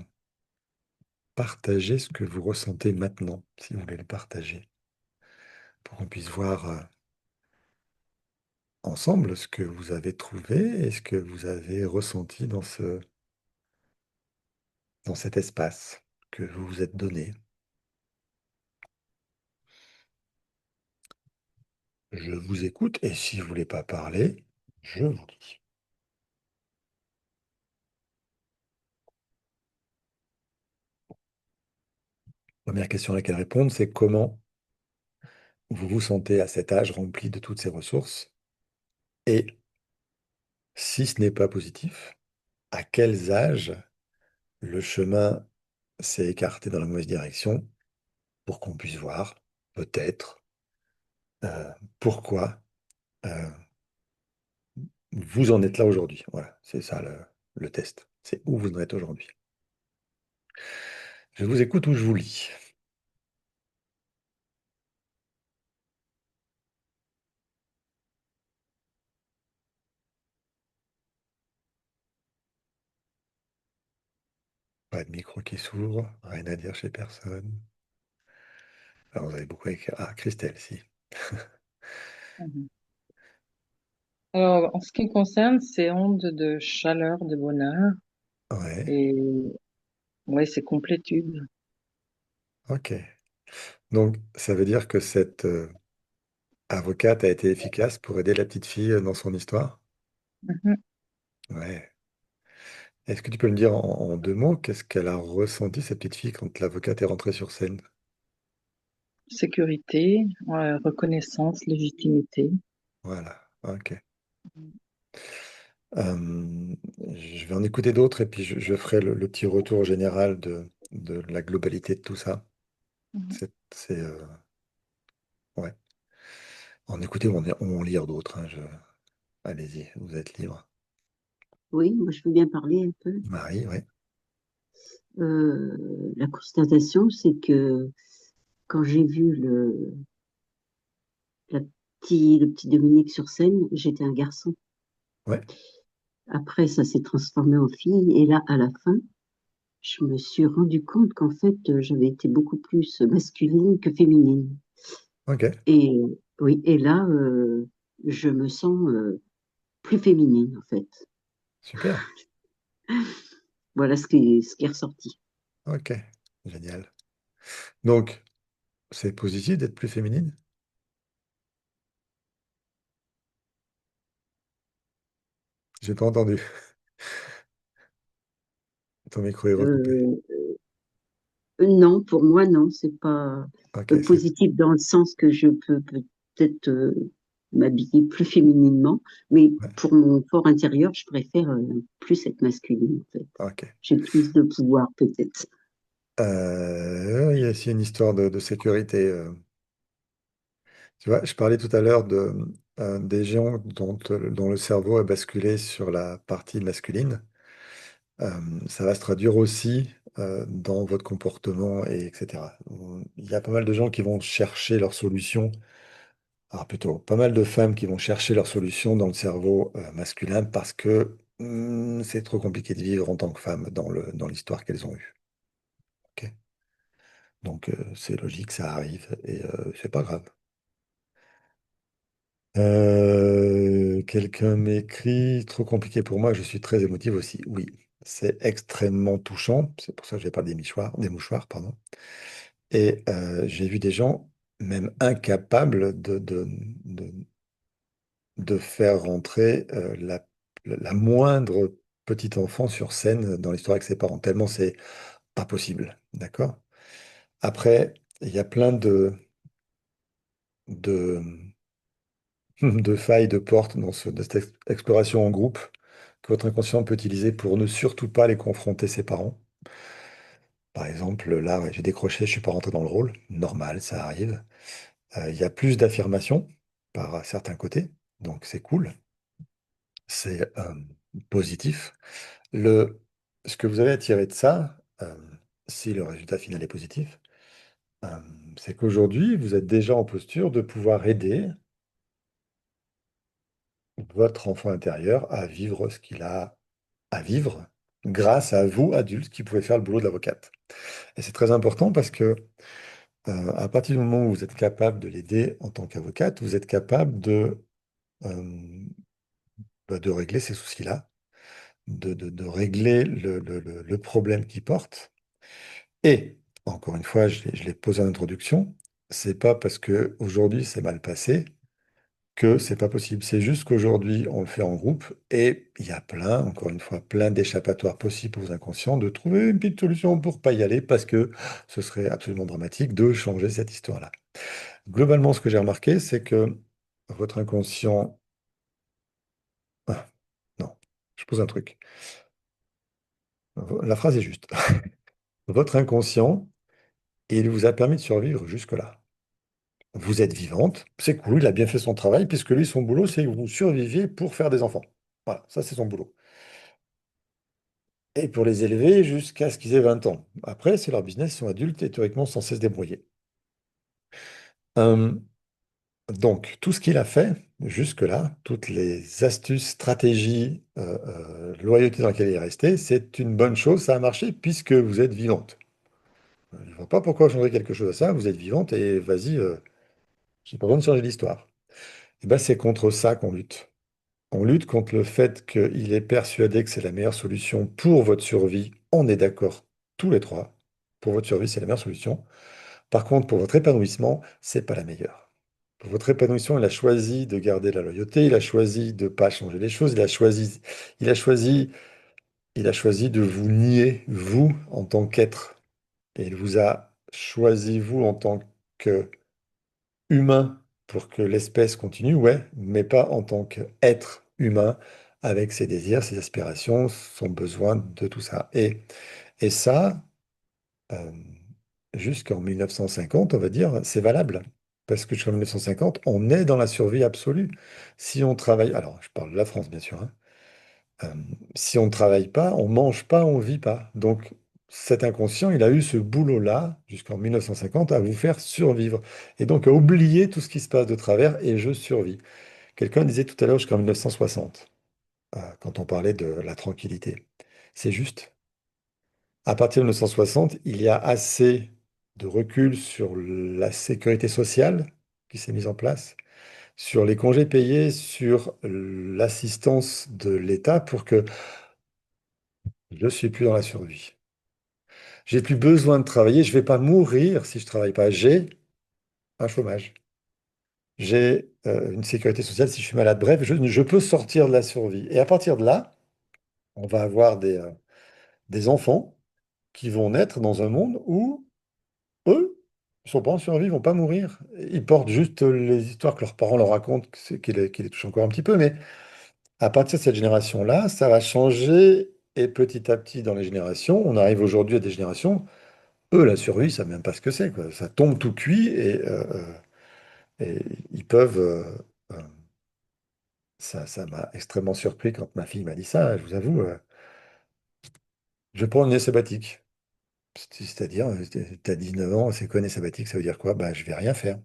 partager ce que vous ressentez maintenant, si vous voulez le partager, pour qu'on puisse voir ensemble ce que vous avez trouvé et ce que vous avez ressenti dans cet espace que vous vous êtes donné. Je vous écoute et si vous voulez pas parler, je vous dis. Première question à laquelle répondre, c'est comment vous vous sentez à cet âge rempli de toutes ces ressources et si ce n'est pas positif, à quels âges le chemin s'est écarté dans la mauvaise direction pour qu'on puisse voir peut-être euh, pourquoi euh, vous en êtes là aujourd'hui. Voilà, c'est ça le test. C'est où vous en êtes aujourd'hui. Je vous écoute ou je vous lis. Pas de micro qui s'ouvre, rien à dire chez personne. Alors vous avez beaucoup écrit. Ah, Christelle, si. Mhm. Alors, en ce qui me concerne, c'est onde de chaleur, de bonheur Ouais, et ouais, c'est complétude. ok. Donc, ça veut dire que cette avocate a été efficace pour aider la petite fille dans son histoire? Mhm. Ouais. Est-ce que tu peux me dire en deux mots, qu'est-ce qu'elle a ressenti, cette petite fille, quand l'avocate est rentrée sur scène? Sécurité, ouais, reconnaissance, légitimité. Voilà, ok. Euh, je vais en écouter d'autres et puis je ferai le petit retour général de la globalité de tout ça. Mhm. Ouais. En écouter ou en lire d'autres, hein, allez-y, vous êtes libre. Oui, moi je veux bien parler un peu. Marie, ouais, La constatation, c'est que quand j'ai vu le petit Dominique sur scène, j'étais un garçon. ouais, Après, ça s'est transformé en fille. Et là, à la fin, je me suis rendu compte qu'en fait, j'avais été beaucoup plus masculine que féminine. ok, Et oui, et là, je me sens plus féminine, en fait. super, Voilà ce qui est ressorti. ok, génial. Donc, c'est positif d'être plus féminine? J'ai pas entendu. Ton micro est recoupé. Euh, non, pour moi, non, c'est pas Ok, positif dans le sens que je peux peut-être m'habiller plus fémininement, mais ouais, pour mon fort intérieur, je préfère plus être masculine, en fait. ok. J'ai plus de pouvoir, peut-être. Il y a aussi une histoire de sécurité. Tu vois, je parlais tout à l'heure des gens dont le cerveau a basculé sur la partie masculine. Euh, Ça va se traduire aussi dans votre comportement, et etc. Il y a pas mal de gens qui vont chercher leur solution, alors plutôt pas mal de femmes qui vont chercher leur solution dans le cerveau masculin parce que c'est trop compliqué de vivre en tant que femme dans l'histoire qu'elles ont eue. Ok. Donc c'est logique, ça arrive et c'est pas grave. Quelqu'un m'écrit, trop compliqué pour moi, je suis très émotive aussi. Oui, c'est extrêmement touchant, c'est pour ça que je vais parler des mouchoirs, pardon. Et j'ai vu des gens même incapables de faire rentrer la moindre petite enfant sur scène dans l'histoire avec ses parents, tellement c'est pas possible, d'accord? Après, il y a plein de, de failles, de portes de cette exploration en groupe que votre inconscient peut utiliser pour ne surtout pas les confronter ses parents. Par exemple, là, ouais, j'ai décroché, je ne suis pas rentré dans le rôle. Normal, ça arrive. Il y a plus d'affirmation par certains côtés, donc c'est cool, c'est positif. Le, Ce que vous avez à tirer de ça, si le résultat final est positif, euh, c'est qu'aujourd'hui, vous êtes déjà en posture de pouvoir aider votre enfant intérieur à vivre ce qu'il a à vivre grâce à vous, adultes, qui pouvez faire le boulot de l'avocate. Et c'est très important parce que à partir du moment où vous êtes capable de l'aider en tant qu'avocate, vous êtes capable euh, de régler ces soucis-là, de régler le problème qu'il porte. Et, encore une fois, je l'ai posé en introduction, c'est pas parce que aujourd'hui c'est mal passé que c'est pas possible. C'est juste qu'aujourd'hui, on le fait en groupe et il y a plein, encore une fois, plein d'échappatoires possibles pour vos inconscients de trouver une petite solution pour pas y aller parce que ce serait absolument dramatique de changer cette histoire-là. Globalement, ce que j'ai remarqué, c'est que votre inconscient... Ah, non, je pose un truc. La phrase est juste. Votre inconscient, il vous a permis de survivre jusque-là. Vous êtes vivante, c'est cool, il a bien fait son travail, puisque lui, son boulot, c'est que vous surviviez pour faire des enfants. Voilà, ça, c'est son boulot. Et pour les élever jusqu'à ce qu'ils aient 20 ans. Après, c'est leur business, ils sont adultes et théoriquement censés se débrouiller. Euh, donc, tout ce qu'il a fait jusque-là, toutes les astuces, stratégies, loyauté dans laquelle il est resté, c'est une bonne chose, ça a marché puisque vous êtes vivante. Je ne vois pas pourquoi changer quelque chose à ça, vous êtes vivante et vas-y, j'ai pas besoin de changer l'histoire. Et ben, c'est contre ça qu'on lutte. On lutte contre le fait qu'il est persuadé que c'est la meilleure solution pour votre survie. On est d'accord tous les trois. Pour votre survie, c'est la meilleure solution. Par contre, pour votre épanouissement, c'est pas la meilleure. Pour votre épanouissement, il a choisi de garder la loyauté, il a choisi de ne pas changer les choses, il a choisi, il a choisi de vous nier, vous, en tant qu'être. Et il vous a choisi, vous, en tant que humain pour que l'espèce continue, ouais, mais pas en tant qu'être humain avec ses désirs, ses aspirations, son besoin de tout ça. Et ça, euh, jusqu'en 1950, on va dire, c'est valable. Parce que jusqu'en 1950, on est dans la survie absolue. Si on travaille, alors je parle de la France, bien sûr, hein. Euh, si on ne travaille pas, on mange pas, on vit pas. Donc cet inconscient, il a eu ce boulot-là jusqu'en 1950 à vous faire survivre. Et donc à oublier tout ce qui se passe de travers et je survis. Quelqu'un disait tout à l'heure jusqu'en 1960, quand on parlait de la tranquillité. C'est juste. À partir de 1960, il y a assez de recul sur la sécurité sociale qui s'est mise en place, sur les congés payés, sur l'assistance de l'État pour que je ne suis plus dans la survie. J'ai plus besoin de travailler, je ne vais pas mourir si je ne travaille pas. J'ai un chômage. J'ai une sécurité sociale si je suis malade. Bref, je peux sortir de la survie. Et à partir de là, on va avoir des enfants qui vont naître dans un monde où eux, ils sont pas en survie, ils vont pas mourir. Ils portent juste les histoires que leurs parents leur racontent, qui les touchent encore un petit peu. Mais à partir de cette génération-là, ça va changer. Et petit à petit, dans les générations, on arrive aujourd'hui à des générations. Eux, la survie, ils savent même pas ce que c'est, quoi. Ça tombe tout cuit et ils peuvent. Euh, ça m'a extrêmement surpris quand ma fille m'a dit ça. Je vous avoue, je prends une année sabbatique. C'est-à-dire, tu as 19 ans, c'est quoi une année sabbatique? Ça veut dire quoi? Bah, je vais rien faire.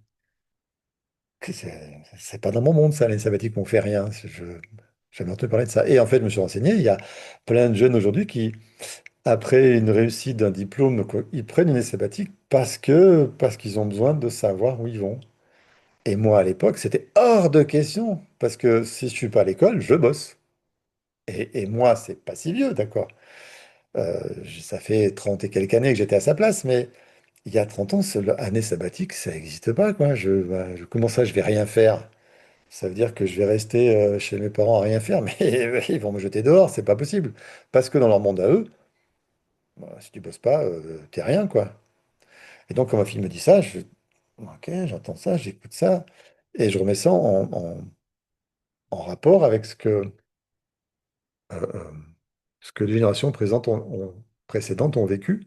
C'est pas dans mon monde, ça, l'année sabbatique, on fait rien. J'ai jamais entendu parler de ça. Et en fait, je me suis renseigné, il y a plein de jeunes aujourd'hui qui, après une réussite d'un diplôme, quoi, ils prennent une année sabbatique parce qu'ils ont besoin de savoir où ils vont. Et moi, à l'époque, c'était hors de question, parce que si je suis pas à l'école, je bosse. Et moi, c'est pas si vieux, d'accord. Ça fait 30 et quelques années que j'étais à sa place, mais il y a 30 ans, l'année sabbatique, ça n'existe pas, quoi. Comment ça, je vais rien faire? Ça veut dire que je vais rester chez mes parents à rien faire, mais ils vont me jeter dehors, c'est pas possible. Parce que dans leur monde à eux, bah, si tu bosses pas, t'es rien, quoi. Et donc, quand ma fille me dit ça, ok, j'entends ça, j'écoute ça, et je remets ça en rapport avec euh, euh, ce que les générations présentes ont. précédentes ont vécu.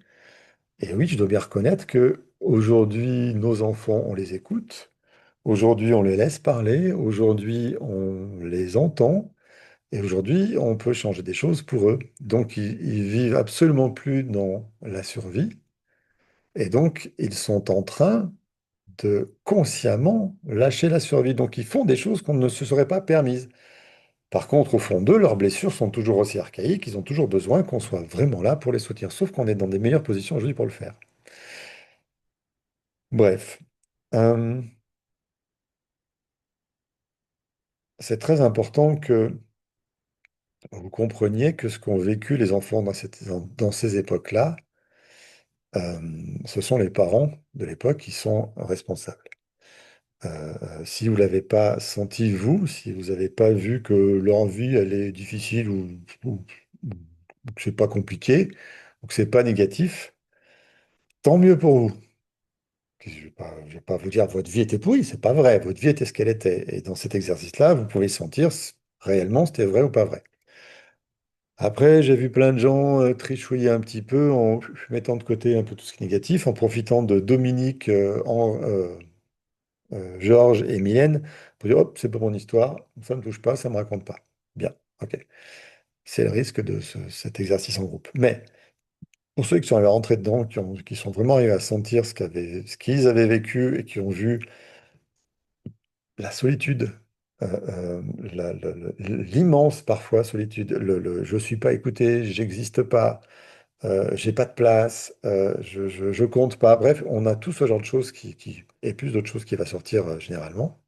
Et oui, je dois bien reconnaître que aujourd'hui, nos enfants, on les écoute. Aujourd'hui, on les laisse parler. Aujourd'hui, on les entend. Et aujourd'hui, on peut changer des choses pour eux. Donc, ils vivent absolument plus dans la survie. Et donc, ils sont en train de consciemment lâcher la survie. Donc, ils font des choses qu'on ne se serait pas permises. Par contre, au fond d'eux, leurs blessures sont toujours aussi archaïques. Ils ont toujours besoin qu'on soit vraiment là pour les soutenir. Sauf qu'on est dans des meilleures positions aujourd'hui pour le faire. Bref. Euh, c'est très important que vous compreniez que ce qu'ont vécu les enfants dans ces époques-là, euh, ce sont les parents de l'époque qui sont responsables. Si vous ne l'avez pas senti, vous, si vous n'avez pas vu que leur vie, elle est difficile ou que c'est pas compliqué, ou que c'est pas négatif, tant mieux pour vous. Je vais pas vous dire votre vie était pourrie, c'est pas vrai. Votre vie était ce qu'elle était. Et dans cet exercice-là, vous pouvez sentir réellement c'était vrai ou pas vrai. Après, j'ai vu plein de gens trichouiller un petit peu en mettant de côté un peu tout ce qui est négatif, en profitant de Dominique, Georges et Mylène pour dire, hop, c'est pas mon histoire, ça ne me touche pas, ça ne me raconte pas. Bien, ok. C'est le risque de cet exercice en groupe. Mais pour ceux qui sont arrivés à rentrer dedans, qui sont vraiment arrivés à sentir ce qu'ils avaient vécu et qui ont vu la solitude, l'immense parfois solitude, je suis pas écouté, j'existe pas, j'ai pas de place, je compte pas. Bref, on a tout ce genre de choses et plus d'autres choses qui va sortir généralement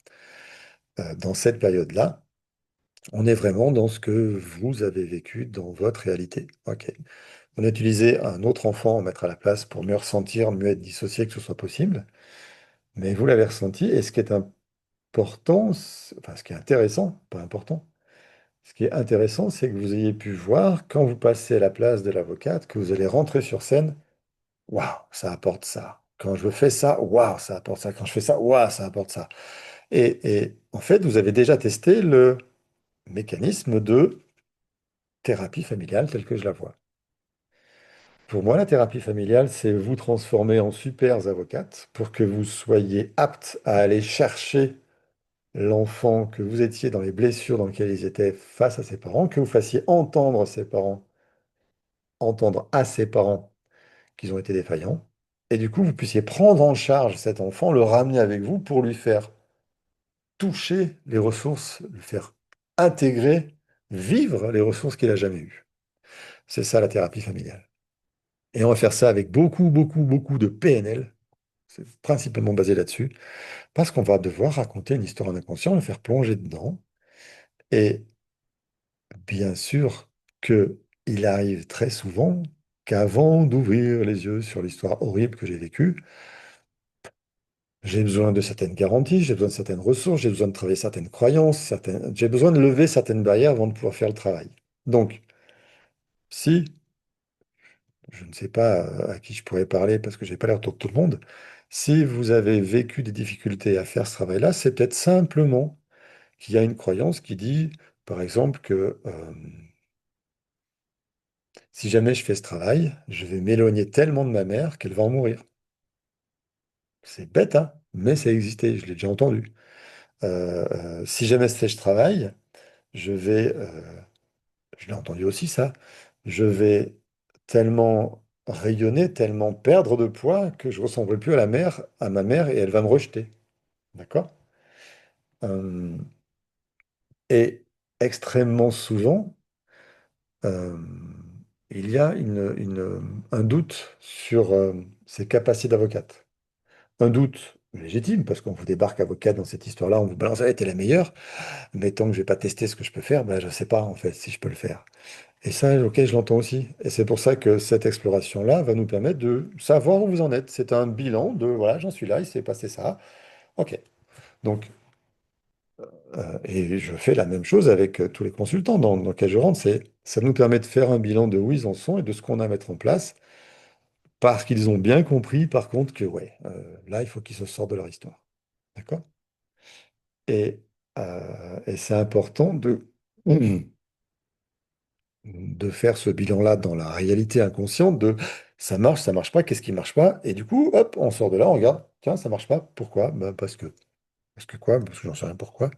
dans cette période-là. On est vraiment dans ce que vous avez vécu dans votre réalité. Ok. On a utilisé un autre enfant à mettre à la place pour mieux ressentir, mieux être dissocié, que ce soit possible. Mais vous l'avez ressenti. Et ce qui est important, enfin ce qui est intéressant, pas important, ce qui est intéressant, c'est que vous ayez pu voir, quand vous passez à la place de l'avocate, que vous allez rentrer sur scène, waouh, ça apporte ça. Quand je fais ça, waouh, ça apporte ça. Quand je fais ça, waouh, ça apporte ça. Et en fait, vous avez déjà testé le mécanisme de thérapie familiale telle que je la vois. Pour moi, la thérapie familiale, c'est vous transformer en super avocate pour que vous soyez apte à aller chercher l'enfant que vous étiez dans les blessures dans lesquelles ils étaient face à ses parents, que vous fassiez entendre ses parents, entendre à ses parents qu'ils ont été défaillants, et du coup, vous puissiez prendre en charge cet enfant, le ramener avec vous pour lui faire toucher les ressources, lui faire intégrer, vivre les ressources qu'il n'a jamais eues. C'est ça la thérapie familiale. Et on va faire ça avec beaucoup, beaucoup, beaucoup de PNL. C'est principalement basé là-dessus, parce qu'on va devoir raconter une histoire en inconscient, le faire plonger dedans. Et bien sûr que il arrive très souvent qu'avant d'ouvrir les yeux sur l'histoire horrible que j'ai vécue, j'ai besoin de certaines garanties, j'ai besoin de certaines ressources, j'ai besoin de travailler certaines croyances, j'ai besoin de lever certaines barrières avant de pouvoir faire le travail. Donc, si, je ne sais pas à qui je pourrais parler parce que j'ai pas l'air de tout le monde, si vous avez vécu des difficultés à faire ce travail-là, c'est peut-être simplement qu'il y a une croyance qui dit, par exemple, que si jamais je fais ce travail, je vais m'éloigner tellement de ma mère qu'elle va en mourir. C'est bête, hein, mais ça existait, je l'ai déjà entendu. Si jamais je travaille, je vais, je l'ai entendu aussi ça, je vais tellement rayonner, tellement perdre de poids que je ne ressemblerai plus à ma mère et elle va me rejeter. D'accord? Euh, et extrêmement souvent, euh, il y a un doute sur ses capacités d'avocate. Un doute légitime, parce qu'on vous débarque avocate dans cette histoire-là, on vous balance, ah, t'es la meilleure, mais tant que je vais pas tester ce que je peux faire, ben, je ne sais pas en fait si je peux le faire. Et ça, ok, je l'entends aussi. Et c'est pour ça que cette exploration-là va nous permettre de savoir où vous en êtes. C'est un bilan de, voilà, j'en suis là, il s'est passé ça. Ok. Donc, et je fais la même chose avec tous les consultants dans lesquels je rentre. Ça nous permet de faire un bilan de où ils en sont et de ce qu'on a à mettre en place, parce qu'ils ont bien compris, par contre, que ouais, là, il faut qu'ils se sortent de leur histoire. D'accord? Et c'est important de faire ce bilan-là dans la réalité inconsciente de ça marche pas, qu'est-ce qui marche pas? Et du coup, hop, on sort de là, on regarde, tiens, ça marche pas, pourquoi? Ben, parce que quoi? Parce que j'en sais rien pourquoi.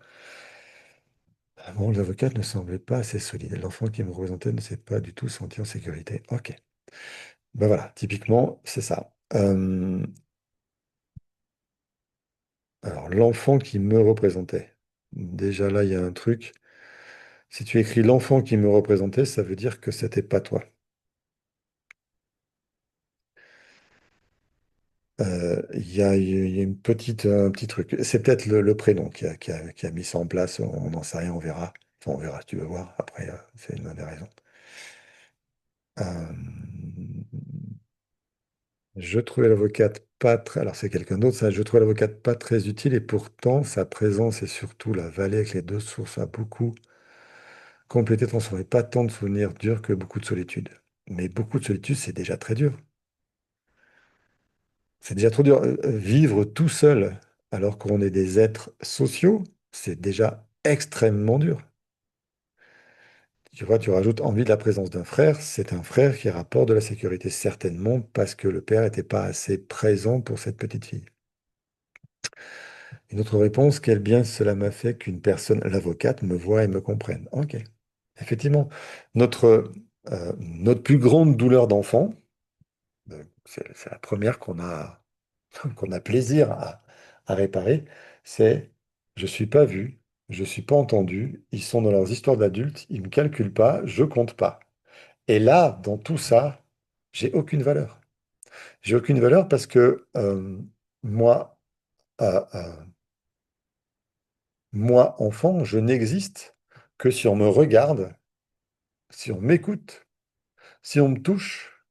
Ah bon, l'avocate ne semblait pas assez solide. L'enfant qui me représentait ne s'est pas du tout senti en sécurité. Ok. Ben voilà, typiquement, c'est ça. Alors, l'enfant qui me représentait. Déjà là, il y a un truc. Si tu écris l'enfant qui me représentait, ça veut dire que c'était pas toi. Il y a un petit truc. C'est peut-être le prénom qui a mis ça en place. On n'en sait rien, on verra. Enfin, on verra si tu veux voir. Après, c'est une des raisons. Euh, je trouvais l'avocate pas très. Alors, c'est quelqu'un d'autre, ça. Je trouvais l'avocate pas très utile et pourtant, sa présence et surtout la vallée avec les deux sources a beaucoup complété, transformé. Pas tant de souvenirs durs que beaucoup de solitude. Mais beaucoup de solitude, c'est déjà très dur. C'est déjà trop dur. Vivre tout seul alors qu'on est des êtres sociaux, c'est déjà extrêmement dur. Tu vois, tu rajoutes envie de la présence d'un frère, c'est un frère qui rapporte de la sécurité, certainement parce que le père n'était pas assez présent pour cette petite fille. Une autre réponse, quel bien cela m'a fait qu'une personne, l'avocate, me voie et me comprenne. Ok. Effectivement, notre plus grande douleur d'enfant, c'est la première qu'on a plaisir à réparer, c'est je suis pas vu, je suis pas entendu, ils sont dans leurs histoires d'adultes, ils me calculent pas, je compte pas. Et là, dans tout ça, j'ai aucune valeur. J'ai aucune valeur parce que moi, euh, euh, moi, enfant, je n'existe que si on me regarde, si on m'écoute, si on me touche,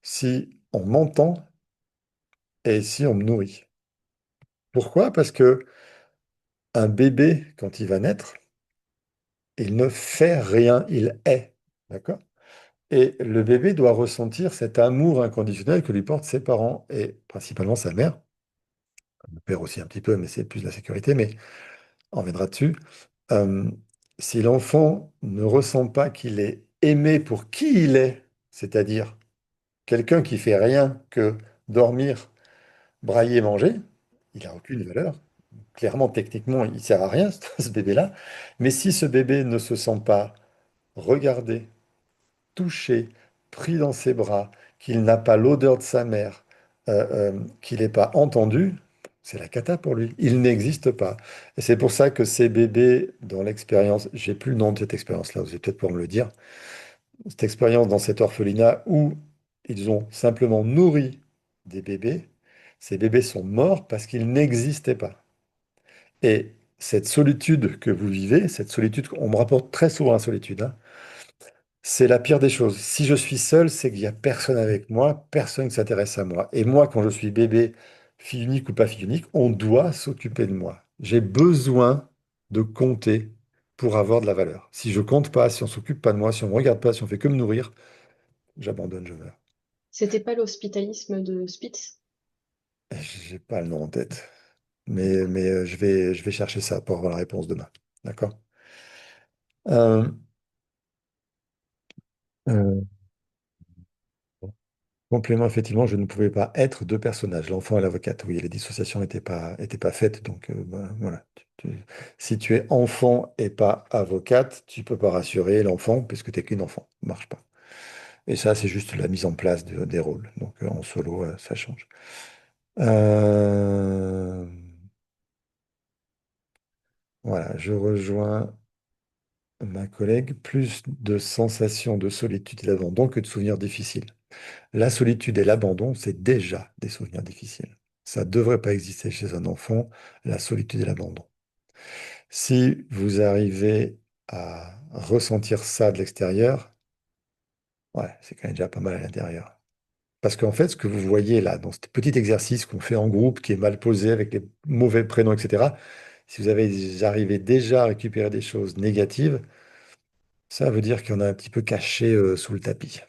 si on m'entend et si on me nourrit. Pourquoi? Parce que un bébé, quand il va naître, il ne fait rien, il est. D'accord? Et le bébé doit ressentir cet amour inconditionnel que lui portent ses parents et principalement sa mère. Le père aussi un petit peu, mais c'est plus de la sécurité, mais on reviendra dessus. Euh, si l'enfant ne ressent pas qu'il est aimé pour qui il est, c'est-à-dire quelqu'un qui fait rien que dormir, brailler, manger, il n'a aucune valeur. Clairement, techniquement, il ne sert à rien, ce bébé-là. Mais si ce bébé ne se sent pas regardé, touché, pris dans ses bras, qu'il n'a pas l'odeur de sa mère, qu'il n'est pas entendu, c'est la cata pour lui. Il n'existe pas. Et c'est pour ça que ces bébés, dans l'expérience, j'ai plus le nom de cette expérience-là, vous allez peut-être pouvoir me le dire, cette expérience dans cet orphelinat où ils ont simplement nourri des bébés, ces bébés sont morts parce qu'ils n'existaient pas. Et cette solitude que vous vivez, cette solitude, on me rapporte très souvent la solitude, hein, c'est la pire des choses. Si je suis seul, c'est qu'il n'y a personne avec moi, personne ne s'intéresse à moi. Et moi, quand je suis bébé, fille unique ou pas fille unique, on doit s'occuper de moi. J'ai besoin de compter pour avoir de la valeur. Si je compte pas, si on s'occupe pas de moi, si on me regarde pas, si on fait que me nourrir, j'abandonne, je meurs. C'était pas l'hospitalisme de Spitz? J'ai pas le nom en tête. Mais je vais chercher ça pour avoir la réponse demain. D'accord? Euh, euh, Complément, effectivement, je ne pouvais pas être deux personnages, l'enfant et l'avocate. Oui, les dissociations étaient pas faites. Donc, ben, voilà. Si tu es enfant et pas avocate, tu peux pas rassurer l'enfant puisque tu n'es qu'une enfant. Ça marche pas. Et ça, c'est juste la mise en place des rôles. Donc, en solo, ça change. Euh, voilà, je rejoins ma collègue. Plus de sensations de solitude et d'abandon que de souvenirs difficiles. La solitude et l'abandon, c'est déjà des souvenirs difficiles. Ça ne devrait pas exister chez un enfant, la solitude et l'abandon. Si vous arrivez à ressentir ça de l'extérieur, ouais, c'est quand même déjà pas mal à l'intérieur. Parce qu'en fait, ce que vous voyez là, dans ce petit exercice qu'on fait en groupe, qui est mal posé avec les mauvais prénoms, etc., si arrivez déjà à récupérer des choses négatives, ça veut dire qu'il y en a un petit peu caché sous le tapis.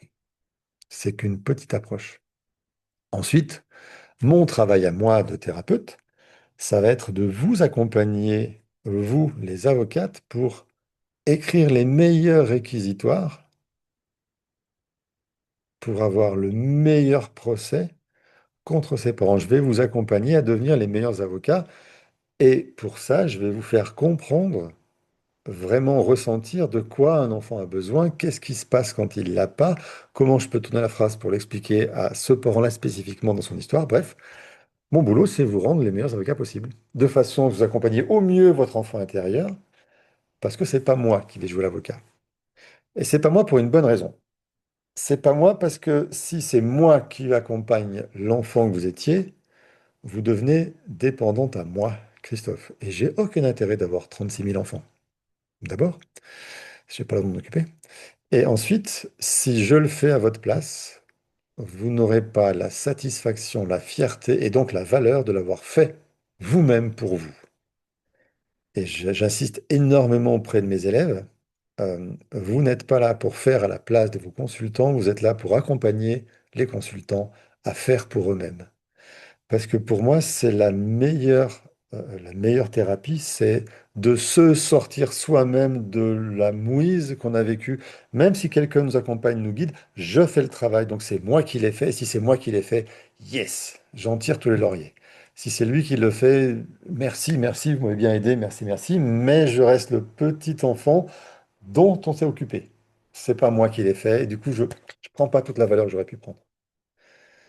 C'est qu'une petite approche. Ensuite, mon travail à moi de thérapeute, ça va être de vous accompagner, vous, les avocates, pour écrire les meilleurs réquisitoires pour avoir le meilleur procès contre ses parents. Je vais vous accompagner à devenir les meilleurs avocats. Et pour ça, je vais vous faire comprendre, vraiment ressentir de quoi un enfant a besoin, qu'est-ce qui se passe quand il l'a pas, comment je peux tourner la phrase pour l'expliquer à ce parent-là spécifiquement dans son histoire. Bref, mon boulot, c'est vous rendre les meilleurs avocats possibles, de façon à vous accompagner au mieux votre enfant intérieur, parce que c'est pas moi qui vais jouer l'avocat. Et c'est pas moi pour une bonne raison. C'est pas moi parce que si c'est moi qui accompagne l'enfant que vous étiez, vous devenez dépendante à moi, Christophe. Et j'ai aucun intérêt d'avoir 36 000 enfants. D'abord, je n'ai pas le droit de m'en occuper. Et ensuite, si je le fais à votre place, vous n'aurez pas la satisfaction, la fierté et donc la valeur de l'avoir fait vous-même pour vous. Et j'insiste énormément auprès de mes élèves. Vous n'êtes pas là pour faire à la place de vos consultants, vous êtes là pour accompagner les consultants à faire pour eux-mêmes. Parce que pour moi, c'est la meilleure thérapie, c'est de se sortir soi-même de la mouise qu'on a vécue. Même si quelqu'un nous accompagne, nous guide, je fais le travail, donc c'est moi qui l'ai fait. Et si c'est moi qui l'ai fait, yes, j'en tire tous les lauriers. Si c'est lui qui le fait, merci, merci, vous m'avez bien aidé, merci, merci, mais je reste le petit enfant dont on s'est occupé. C'est pas moi qui l'ai fait, et du coup, je ne prends pas toute la valeur que j'aurais pu prendre.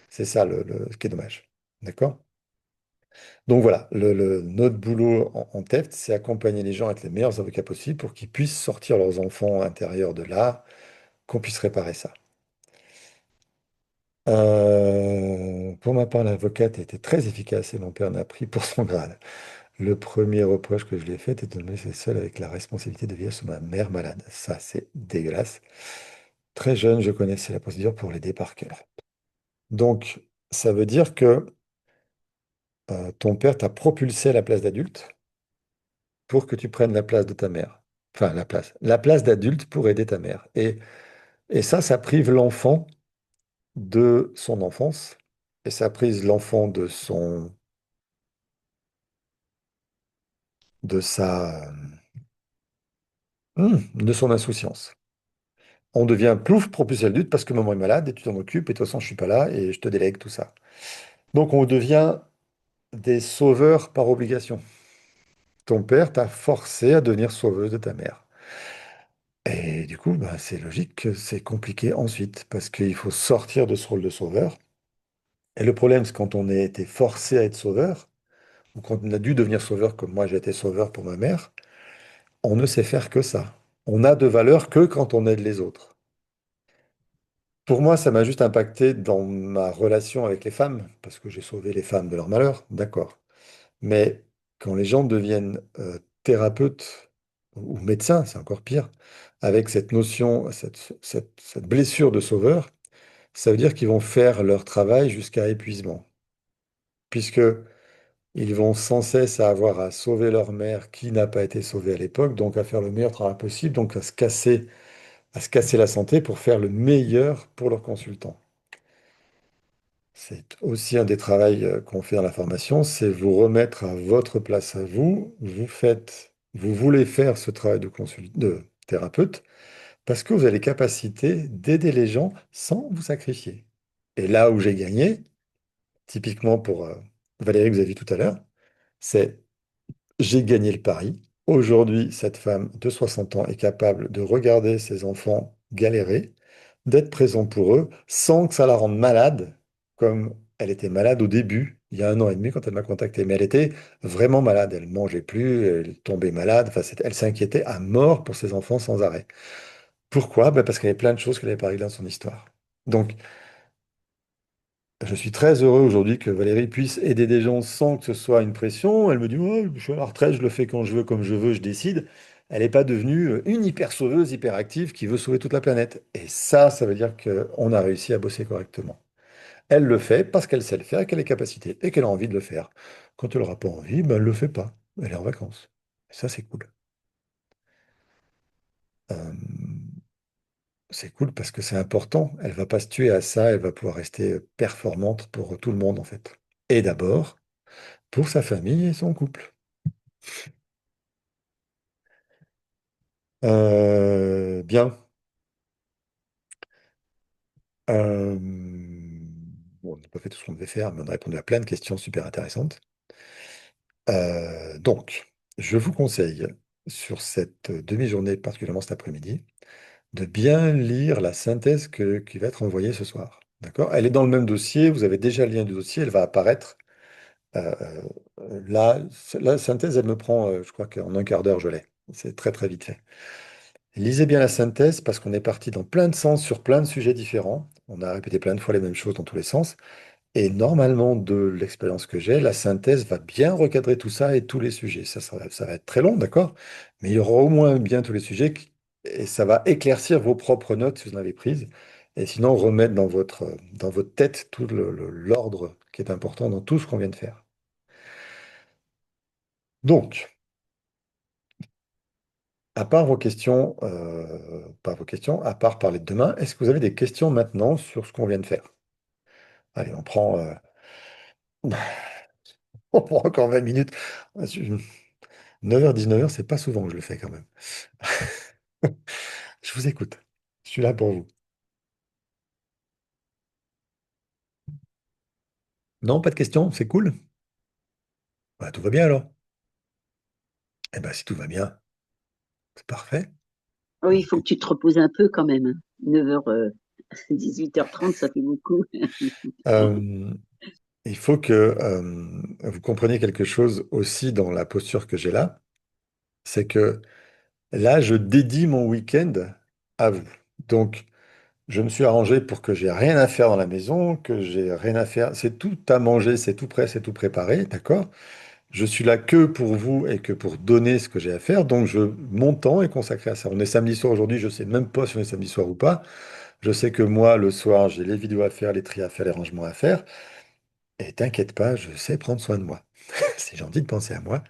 C'est ça ce qui est dommage. D'accord? Donc voilà, notre boulot en tête, c'est accompagner les gens à être les meilleurs avocats possibles pour qu'ils puissent sortir leurs enfants intérieurs de là, qu'on puisse réparer ça. Pour ma part, l'avocate a été très efficace et mon père n'a pris pour son grade. Le premier reproche que je lui ai fait était de me laisser seul avec la responsabilité de vivre sur ma mère malade. Ça, c'est dégueulasse. Très jeune, je connaissais la procédure pour l'aider par cœur. Donc, ça veut dire que ton père t'a propulsé à la place d'adulte pour que tu prennes la place de ta mère. Enfin, la place d'adulte pour aider ta mère. Et ça prive l'enfant de son enfance, et ça prive l'enfant de de son insouciance. On devient plouf, propulsé adulte parce que maman est malade et tu t'en occupes, et de toute façon, je suis pas là et je te délègue tout ça. Donc, on devient des sauveurs par obligation. Ton père t'a forcé à devenir sauveuse de ta mère. Et du coup, bah, c'est logique que c'est compliqué ensuite, parce qu'il faut sortir de ce rôle de sauveur. Et le problème, c'est quand on a été forcé à être sauveur, ou quand on a dû devenir sauveur, comme moi j'ai été sauveur pour ma mère, on ne sait faire que ça. On n'a de valeur que quand on aide les autres. Pour moi, ça m'a juste impacté dans ma relation avec les femmes, parce que j'ai sauvé les femmes de leur malheur, d'accord. Mais quand les gens deviennent thérapeutes ou médecins, c'est encore pire, avec cette notion, cette blessure de sauveur, ça veut dire qu'ils vont faire leur travail jusqu'à épuisement, puisque ils vont sans cesse avoir à sauver leur mère qui n'a pas été sauvée à l'époque, donc à faire le meilleur travail possible, donc à se casser la santé pour faire le meilleur pour leurs consultants. C'est aussi un des travaux qu'on fait dans la formation, c'est vous remettre à votre place à vous. Vous voulez faire ce travail de thérapeute parce que vous avez les capacités d'aider les gens sans vous sacrifier. Et là où j'ai gagné, typiquement pour Valérie que vous avez vu tout à l'heure, c'est j'ai gagné le pari. Aujourd'hui, cette femme de 60 ans est capable de regarder ses enfants galérer, d'être présent pour eux, sans que ça la rende malade, comme elle était malade au début, il y a 1 an et demi quand elle m'a contacté. Mais elle était vraiment malade. Elle mangeait plus, elle tombait malade. Enfin, elle s'inquiétait à mort pour ses enfants sans arrêt. Pourquoi? Ben, parce qu'il y avait plein de choses qu'elle n'avait pas réglées dans son histoire. Donc, je suis très heureux aujourd'hui que Valérie puisse aider des gens sans que ce soit une pression. Elle me dit, ouais, je suis à la retraite, je le fais quand je veux, comme je veux, je décide. Elle n'est pas devenue une hyper sauveuse, hyper active qui veut sauver toute la planète. Et ça veut dire qu'on a réussi à bosser correctement. Elle le fait parce qu'elle sait le faire, qu'elle a les capacités et qu'elle a envie de le faire. Quand elle n'aura pas envie, ben, elle ne le fait pas. Elle est en vacances. Et ça, c'est cool. Euh, c'est cool parce que c'est important. Elle va pas se tuer à ça, elle va pouvoir rester performante pour tout le monde, en fait. Et d'abord, pour sa famille et son couple. Bien. Euh, bon, on n'a pas fait tout ce qu'on devait faire, mais on a répondu à plein de questions super intéressantes. Donc, je vous conseille, sur cette demi-journée, particulièrement cet après-midi, de bien lire la synthèse qui va être envoyée ce soir. D'accord? Elle est dans le même dossier, vous avez déjà le lien du dossier, elle va apparaître. Euh, là, la synthèse, elle me prend, je crois qu'en un quart d'heure, je l'ai. C'est très très vite fait. Lisez bien la synthèse parce qu'on est parti dans plein de sens sur plein de sujets différents. On a répété plein de fois les mêmes choses dans tous les sens. Et normalement, de l'expérience que j'ai, la synthèse va bien recadrer tout ça et tous les sujets. Ça va être très long, d'accord? Mais il y aura au moins bien tous les sujets et ça va éclaircir vos propres notes si vous en avez prises. Et sinon, remettre dans votre tête tout l'ordre qui est important dans tout ce qu'on vient de faire. Donc, à part vos questions, pas vos questions, à part parler de demain, est-ce que vous avez des questions maintenant sur ce qu'on vient de faire? Allez, on prend encore 20 minutes. 9h, 19h, c'est pas souvent que je le fais quand même. Je vous écoute. Je suis là pour vous. Non, pas de questions, c'est cool. Bah, tout va bien alors. Eh ben, si tout va bien, c'est parfait. Oui, il faut que tu te reposes un peu quand même. 9h, 18h30, ça fait beaucoup. Euh, il faut que vous compreniez quelque chose aussi dans la posture que j'ai là. C'est que là, je dédie mon week-end à vous. Donc, je me suis arrangé pour que j'ai rien à faire dans la maison, que j'ai rien à faire. C'est tout à manger, c'est tout prêt, c'est tout préparé, d'accord? Je suis là que pour vous et que pour donner ce que j'ai à faire. Donc, mon temps est consacré à ça. On est samedi soir aujourd'hui, je sais même pas si on est samedi soir ou pas. Je sais que moi, le soir, j'ai les vidéos à faire, les tri à faire, les rangements à faire. Et t'inquiète pas, je sais prendre soin de moi. C'est gentil de penser à moi,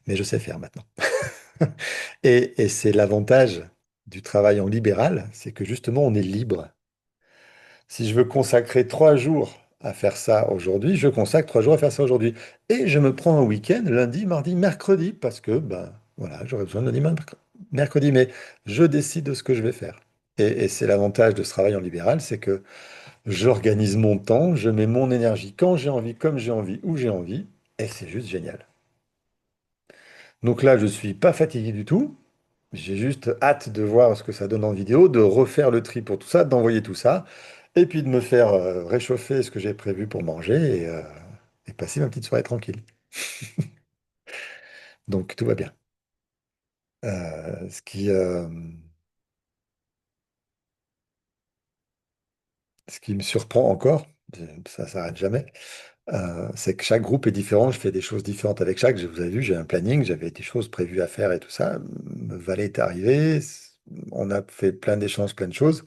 mais je sais faire maintenant. Et c'est l'avantage du travail en libéral, c'est que justement, on est libre. Si je veux consacrer 3 jours à faire ça aujourd'hui, je consacre 3 jours à faire ça aujourd'hui. Et je me prends un week-end, lundi, mardi, mercredi, parce que, ben, voilà, j'aurais besoin de lundi, mercredi, mais je décide de ce que je vais faire. Et c'est l'avantage de ce travail en libéral, c'est que j'organise mon temps, je mets mon énergie quand j'ai envie, comme j'ai envie, où j'ai envie, et c'est juste génial. Donc là, je suis pas fatigué du tout. J'ai juste hâte de voir ce que ça donne en vidéo, de refaire le tri pour tout ça, d'envoyer tout ça, et puis de me faire réchauffer ce que j'ai prévu pour manger et passer ma petite soirée tranquille. Donc tout va bien. Euh, ce qui, euh, Ce qui me surprend encore, ça s'arrête jamais, c'est que chaque groupe est différent. Je fais des choses différentes avec chaque. Vous avez vu, j'ai un planning, j'avais des choses prévues à faire et tout ça. Valet est arrivé, on a fait plein d'échanges, plein de choses.